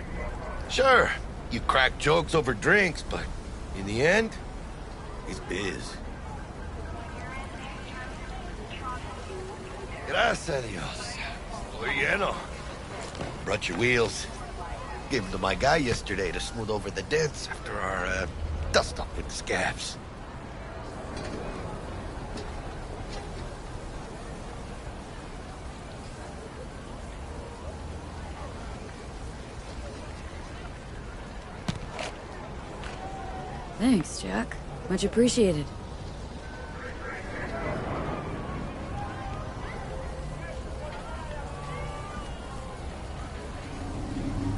Sure, you crack jokes over drinks, but in the end, it's biz. Gracias a Dios. Estoy lleno. Brought your wheels. Gave them to my guy yesterday to smooth over the dents after our, dust-up with the scabs.
Thanks, Jack. Much appreciated.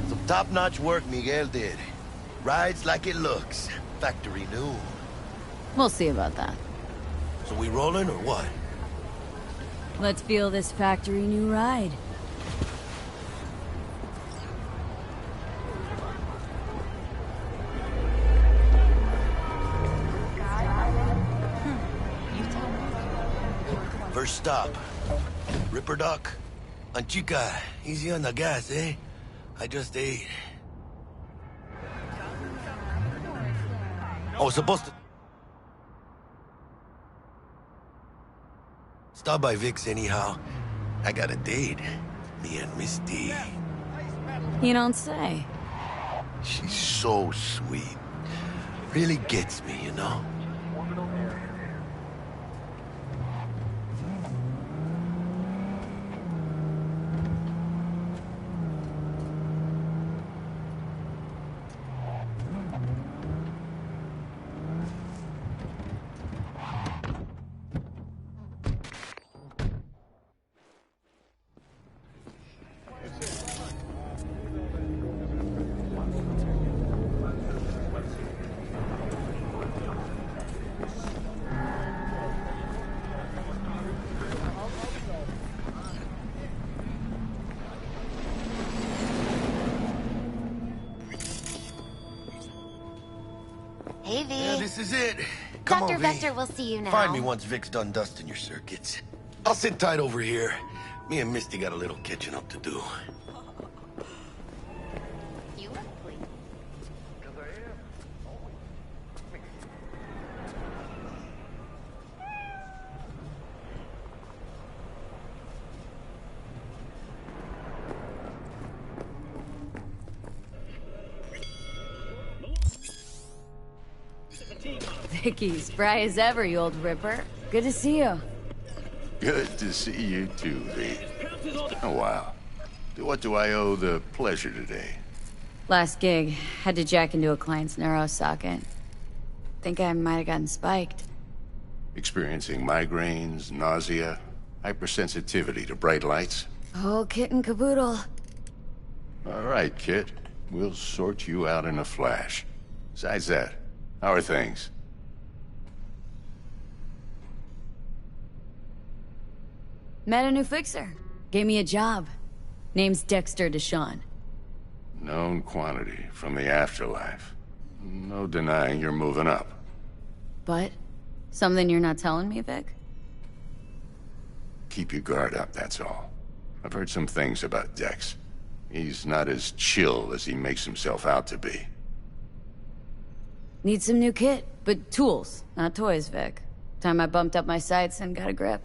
Some top-notch work Miguel did. Rides like it looks. Factory new.
We'll see about that.
So we rolling or what?
Let's feel this factory new ride.
First stop. Ripper Duck. And chica, easy on the gas, eh? I just ate. I was supposed to... Stop by Vic's anyhow. I got a date. Me and Misty.
You don't say.
She's so sweet. Really gets me, you know?
Hey, V.
Yeah, this is it. Come
Dr.
on, V.
Vector will see you now.
Find me once Vic's done dusting your circuits. I'll sit tight over here. Me and Misty got a little catching up to do.
You look pleased.
Vicky, spry as ever, you old ripper. Good to see you.
Good to see you too, V. Oh, wow. What do I owe the pleasure today?
Last gig, had to jack into a client's neuro socket. Think I might have gotten spiked.
Experiencing migraines, nausea, hypersensitivity to bright lights?
Oh, kit and caboodle.
All right, Kit. We'll sort you out in a flash. Besides that, how are things?
Met a new fixer. Gave me a job. Name's Dexter Deshawn.
Known quantity from the afterlife. No denying you're moving up.
But? Something you're not telling me, Vic?
Keep your guard up, that's all. I've heard some things about Dex. He's not as chill as he makes himself out to be.
Need some new kit, but tools, not toys, Vic. Time I bumped up my sights and got a grip.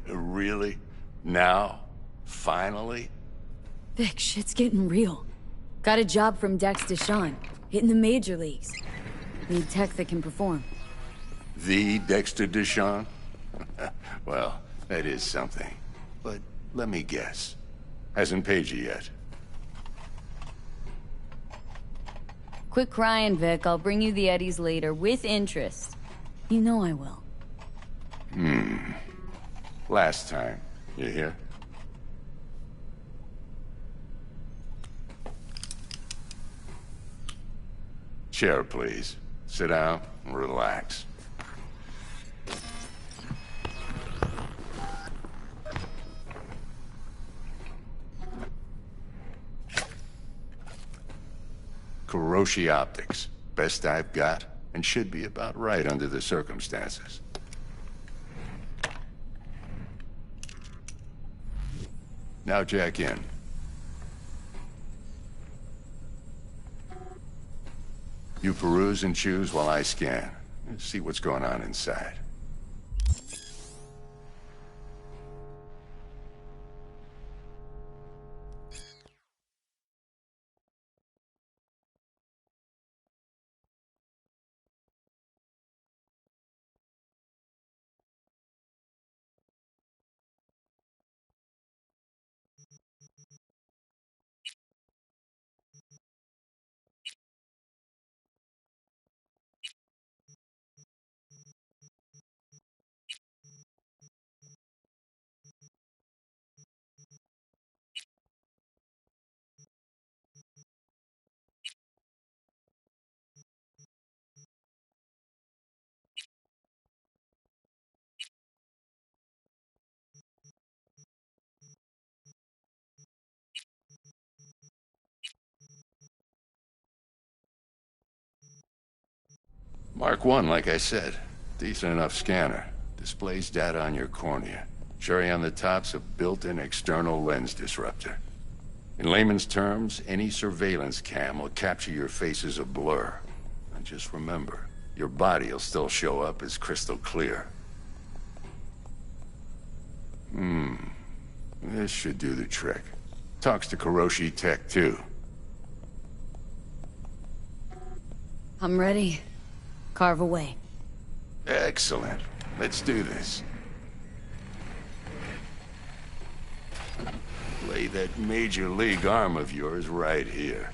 Really? Now? Finally?
Vic, shit's getting real. Got a job from Dex Deshawn, hitting the major leagues. Need tech that can perform.
The Dexter Deshawn? Well, that is something. But let me guess. Hasn't paid you yet.
Quit crying, Vic. I'll bring you the eddies later, with interest. You know I will.
Last time. You hear? Chair, please. Sit down and relax. Kuroshi Optics. Best I've got, and should be about right under the circumstances. Now jack in. You peruse and choose while I scan. See what's going on inside. Mark 1, like I said. Decent enough scanner. Displays data on your cornea. Cherry on the top's a built-in external lens disruptor. In layman's terms, any surveillance cam will capture your face as a blur. And just remember, your body will still show up as crystal clear. This should do the trick. Talks to Kuroshi Tech, too.
I'm ready. Carve away.
Excellent. Let's do this. Lay that major league arm of yours right here.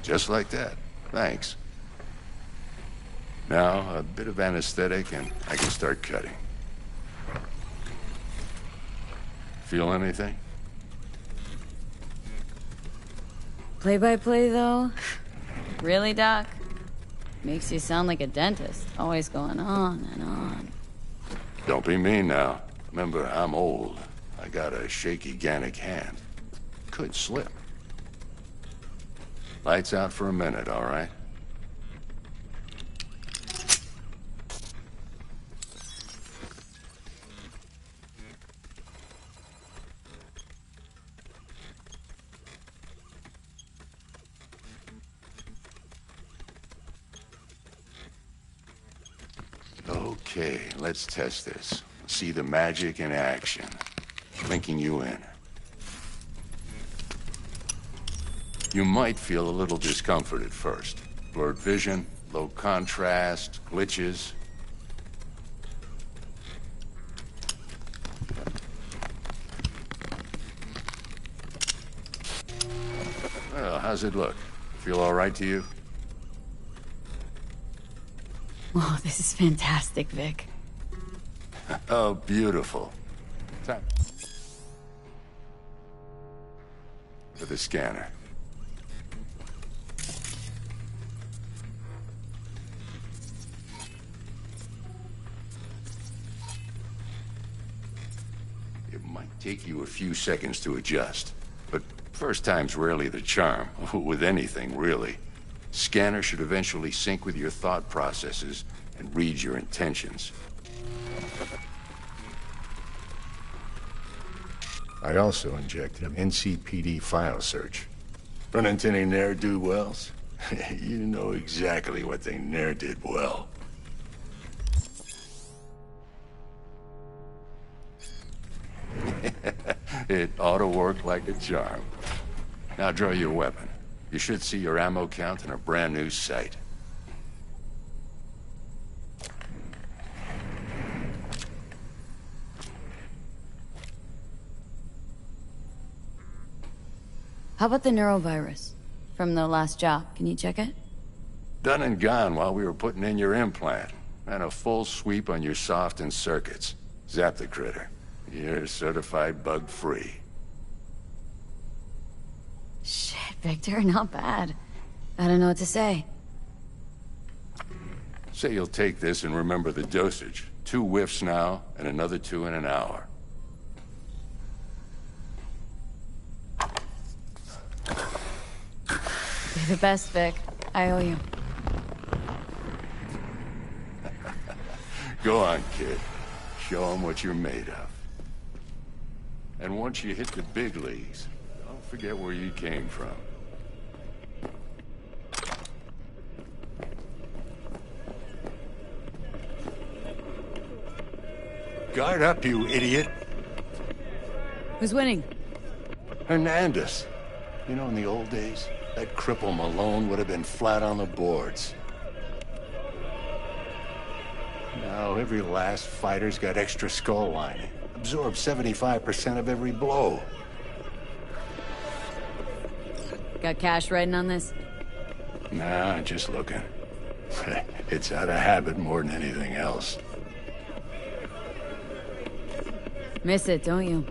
Just like that. Thanks. Now, a bit of anesthetic and I can start cutting. Feel anything?
Play-by-play, though? Really, Doc? Makes you sound like a dentist. Always going on and on.
Don't be mean now. Remember, I'm old. I got a shaky Gannic hand. Could slip. Lights out for a minute, all right? Okay, let's test this. See the magic in action. Linking you in. You might feel a little discomfort at first. Blurred vision, low contrast, glitches. Well, how's it look? Feel all right to you?
Oh, this is fantastic, Vic.
Oh, beautiful. Time for the scanner. It might take you a few seconds to adjust, but first time's rarely the charm, with anything, really. Scanner should eventually sync with your thought processes and read your intentions.
I also injected an NCPD file search. Run into any ne'er-do-wells? You know exactly what they ne'er did well.
It ought to work like a charm. Now draw your weapon. You should see your ammo count in a brand new sight.
How about the neurovirus? From the last job, can you check it?
Done and gone while we were putting in your implant. And a full sweep on your soft and circuits. Zap the critter. You're certified bug-free.
Shit, Victor, not bad. I don't know what to say.
Say you'll take this and remember the dosage. 2 whiffs now, and another 2 in an hour.
You're the best, Vic. I owe you.
Go on, kid. Show them what you're made of. And once you hit the big leagues, don't forget where you came from. Guard up, you idiot.
Who's winning?
Hernandez. You know, in the old days, that cripple Malone would have been flat on the boards. Now, every last fighter's got extra skull lining. Absorbs 75% of every blow.
Got cash riding on this?
Nah, just looking. It's out of habit more than anything else.
Miss it, don't you?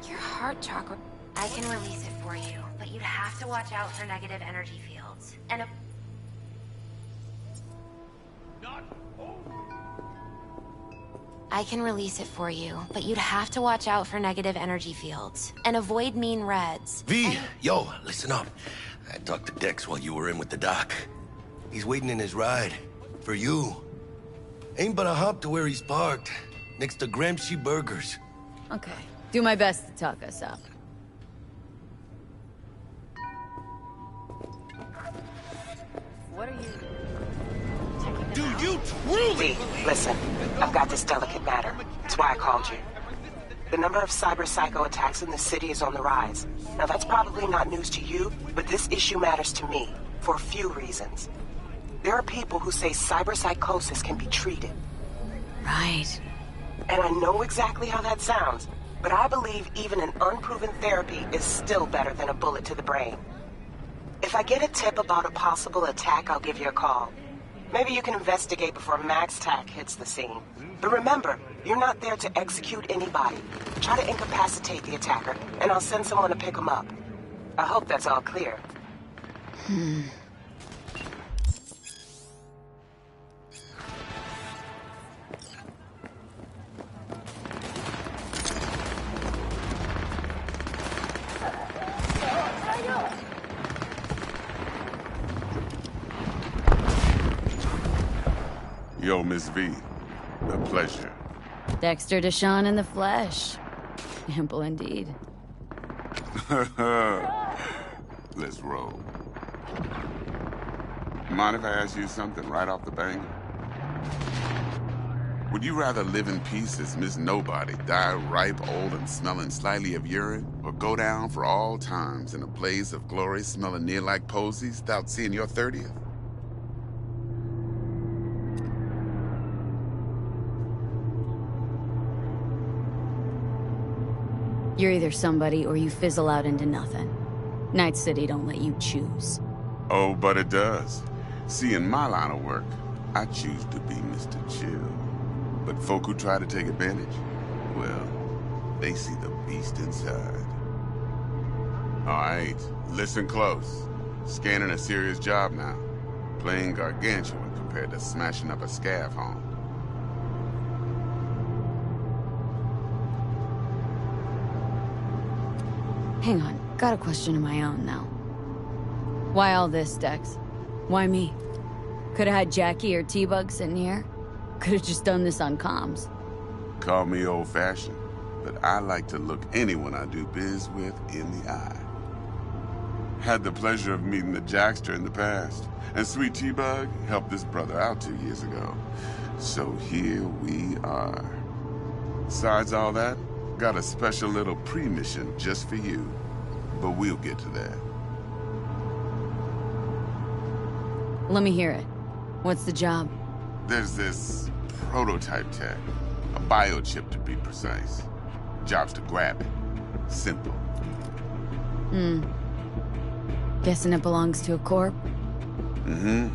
Your heart chakra. I can release it for you, but you'd have to watch out for negative energy fields. And I can release it for you, but you'd have to watch out for negative energy fields. And avoid mean reds.
V, yo, listen up. I talked to Dex while you were in with the doc. He's waiting in his ride. For you. Ain't but a hop to where he's parked. Next to Gramsci Burgers.
Okay. Do my best to talk us up.
What are you...
Do you truly?
Listen, I've got this delicate matter. That's why I called you. The number of cyber psycho attacks in the city is on the rise. Now that's probably not news to you, but this issue matters to me for a few reasons. There are people who say cyberpsychosis can be treated.
Right.
And I know exactly how that sounds, but I believe even an unproven therapy is still better than a bullet to the brain. If I get a tip about a possible attack, I'll give you a call. Maybe you can investigate before Max Tack hits the scene. But remember, you're not there to execute anybody. Try to incapacitate the attacker, and I'll send someone to pick him up. I hope that's all clear.
Yo, Miss V. A pleasure.
Dexter Deshawn in the flesh. Ample indeed.
Let's roll. Mind if I ask you something right off the bang? Would you rather live in peace as Miss Nobody, die ripe, old, and smelling slightly of urine, or go down for all times in a blaze of glory smelling near like posies without seeing your 30th?
You're either somebody or you fizzle out into nothing. Night City don't let you choose.
Oh, but it does. See, in my line of work, I choose to be Mr. Chill. But folk who try to take advantage, well, they see the beast inside. All right, listen close. Scanning a serious job now. Playing gargantuan compared to smashing up a scav home.
Hang on, got a question of my own now. Why all this, Dex? Why me? Could've had Jackie or T-Bug sitting here. Could've just done this on comms.
Call me old-fashioned, but I like to look anyone I do biz with in the eye. Had the pleasure of meeting the Jackster in the past, and Sweet T-Bug helped this brother out 2 years ago. So here we are. Besides all that, got a special little pre-mission just for you, but we'll get to that.
Let me hear it. What's the job?
There's this prototype tech, a biochip to be precise. Job's to grab it. Simple.
Guessing it belongs to a corp?
Mm-hmm.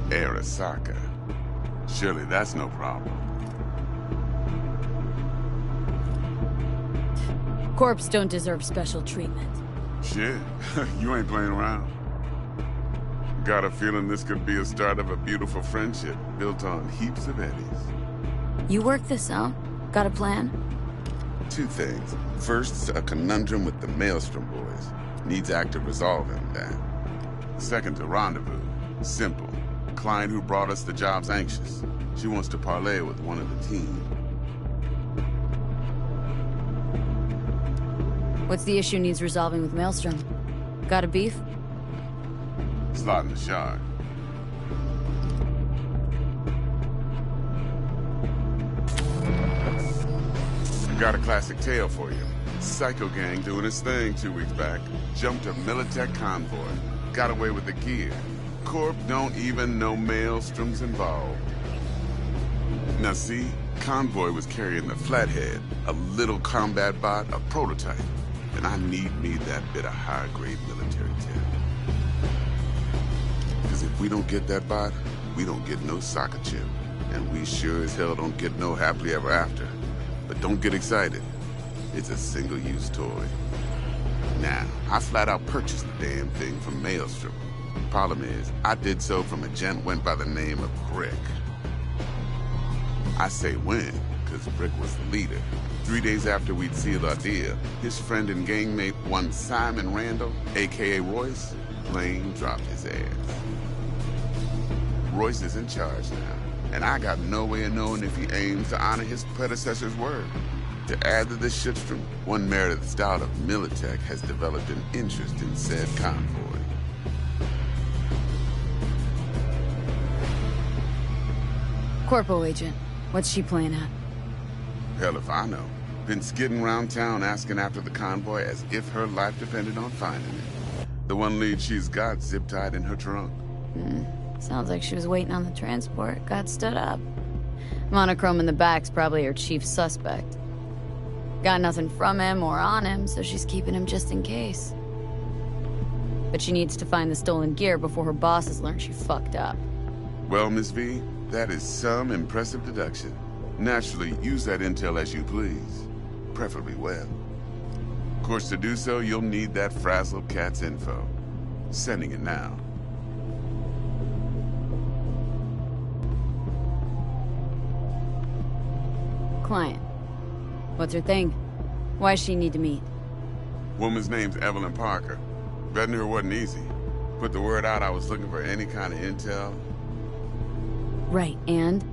Arasaka. Surely that's no problem.
Corps don't deserve special treatment.
Shit, you ain't playing around. Got a feeling this could be a start of a beautiful friendship built on heaps of eddies.
You work this out? Got a plan?
Two things. First, a conundrum with the Maelstrom boys. Needs active resolving that. Second, a rendezvous. Simple. Client who brought us the job's anxious. She wants to parlay with one of the team.
What's the issue needs resolving with Maelstrom? Got a beef?
Slot in the shard. Got a classic tale for you. Psycho gang doing its thing 2 weeks back. Jumped a Militech convoy. Got away with the gear. Corp don't even know Maelstrom's involved. Now see, convoy was carrying the Flathead, a little combat bot, a prototype. And I need me that bit of high-grade military tech. Because if we don't get that bot, we don't get no soccer chip. And we sure as hell don't get no happily ever after. But don't get excited. It's a single-use toy. Now, I flat out purchased the damn thing from Maelstrom. Problem is, I did so from a gent went by the name of Brick. I say when, because Brick was the leader. 3 days after we'd sealed our deal, his friend and gangmate, one Simon Randall, a.k.a. Royce, plain dropped his ass. Royce is in charge now, and I got no way of knowing if he aims to honor his predecessor's word. To add to this shitstrom, one Meredith Stout of Militech has developed an interest in said convoy.
Corpo agent. What's she playing at?
Hell if I know. Been skidding around town asking after the convoy as if her life depended on finding it. The one lead she's got zip-tied in her trunk.
Sounds like she was waiting on the transport, got stood up. Monochrome in the back's probably her chief suspect. Got nothing from him or on him, so she's keeping him just in case. But she needs to find the stolen gear before her bosses learn she fucked up.
Well, Miss V, that is some impressive deduction. Naturally, use that intel as you please. Preferably well. Of course, to do so, you'll need that frazzled cat's info. Sending it now.
Client. What's her thing? Why does she need to meet?
Woman's name's Evelyn Parker. Betting her wasn't easy. Put the word out I was looking for any kind of intel.
Right, and?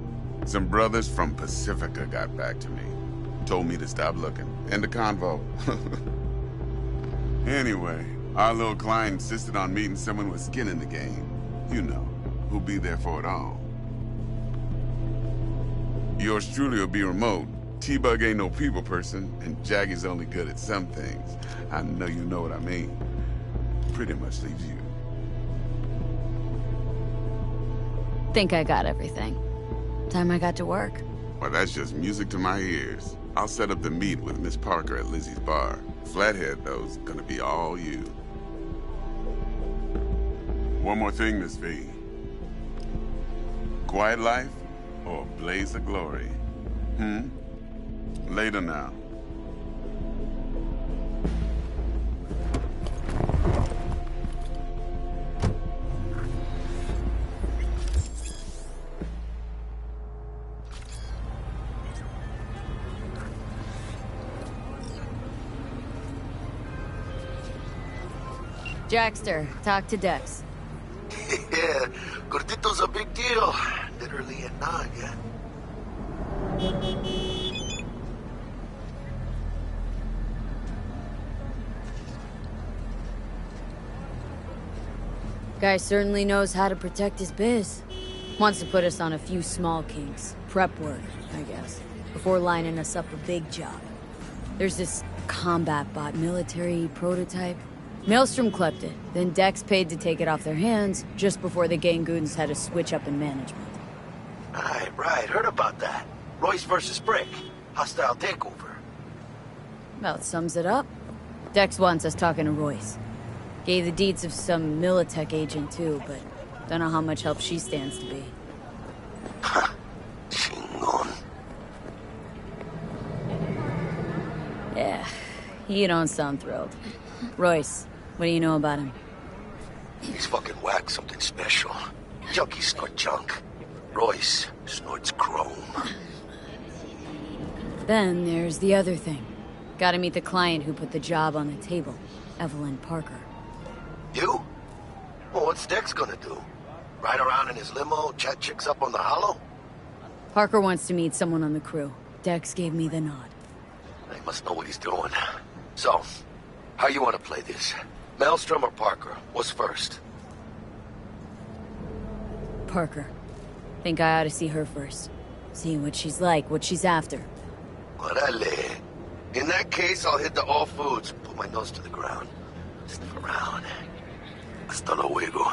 Some brothers from Pacifica got back to me. Told me to stop looking. End the convo. Anyway, our little client insisted on meeting someone with skin in the game. You know, who'll be there for it all. Yours truly will be remote. T-Bug ain't no people person, and Jaggy's only good at some things. I know you know what I mean. Pretty much leaves you.
Think I got everything. Time I got to work.
Well, that's just music to my ears. I'll set up the meet with Miss Parker at Lizzie's bar. Flathead, though's gonna be all you. One more thing, Miss V. Quiet life or blaze of glory? Later now.
Jackster, talk to Dex.
Yeah, Gordito's a big deal. Literally at 9, yeah.
Guy certainly knows how to protect his biz. Wants to put us on a few small kinks. Prep work, I guess. Before lining us up a big job. There's this combat bot military prototype. Maelstrom clept it, then Dex paid to take it off their hands just before the Gangoons had a switch up in management.
Right. Heard about that. Royce versus Brick. Hostile takeover.
About sums it up. Dex wants us talking to Royce. Gave the deeds of some Militech agent too, but don't know how much help she stands to be.
Chingon.
Yeah, you don't sound thrilled. Royce, what do you know about him?
He's fucking whack, something special. Junkies snort junk. Royce snorts chrome.
Then there's the other thing. Gotta meet the client who put the job on the table, Evelyn Parker.
You? Well, what's Dex gonna do? Ride around in his limo, chat chicks up on the hollow?
Parker wants to meet someone on the crew. Dex gave me the nod.
He must know what he's doing. So, how you want to play this? Maelstrom or Parker? What's first?
Parker. Think I ought to see her first. See what she's like, what she's after.
Orale. In that case, I'll hit the all foods. Put my nose to the ground. Sniff around. Hasta luego.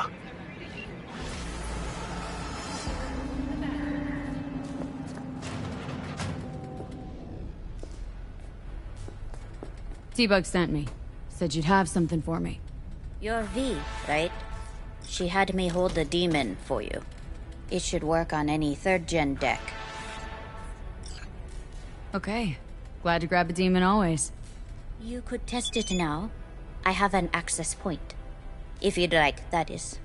T-Bug sent me. Said you'd have something for me.
You're V, right? She had me hold the demon for you. It should work on any 3rd-gen deck.
Okay. Glad to grab a demon always.
You could test it now. I have an access point. If you'd like, that is.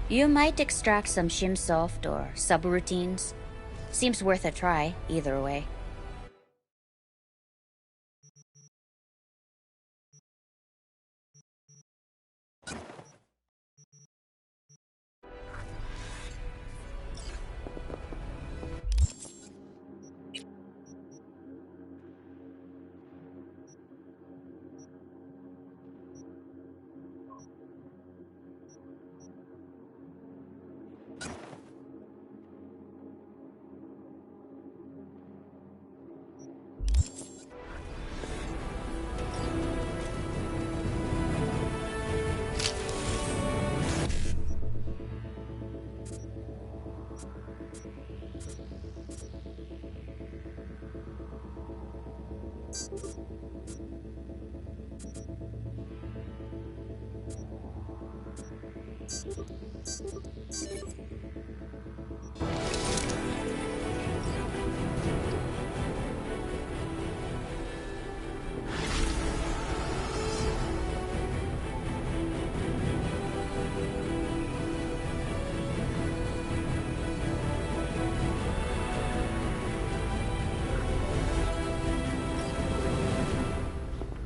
You might extract some shimsoft or subroutines. Seems worth a try, either way.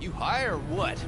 You high or what?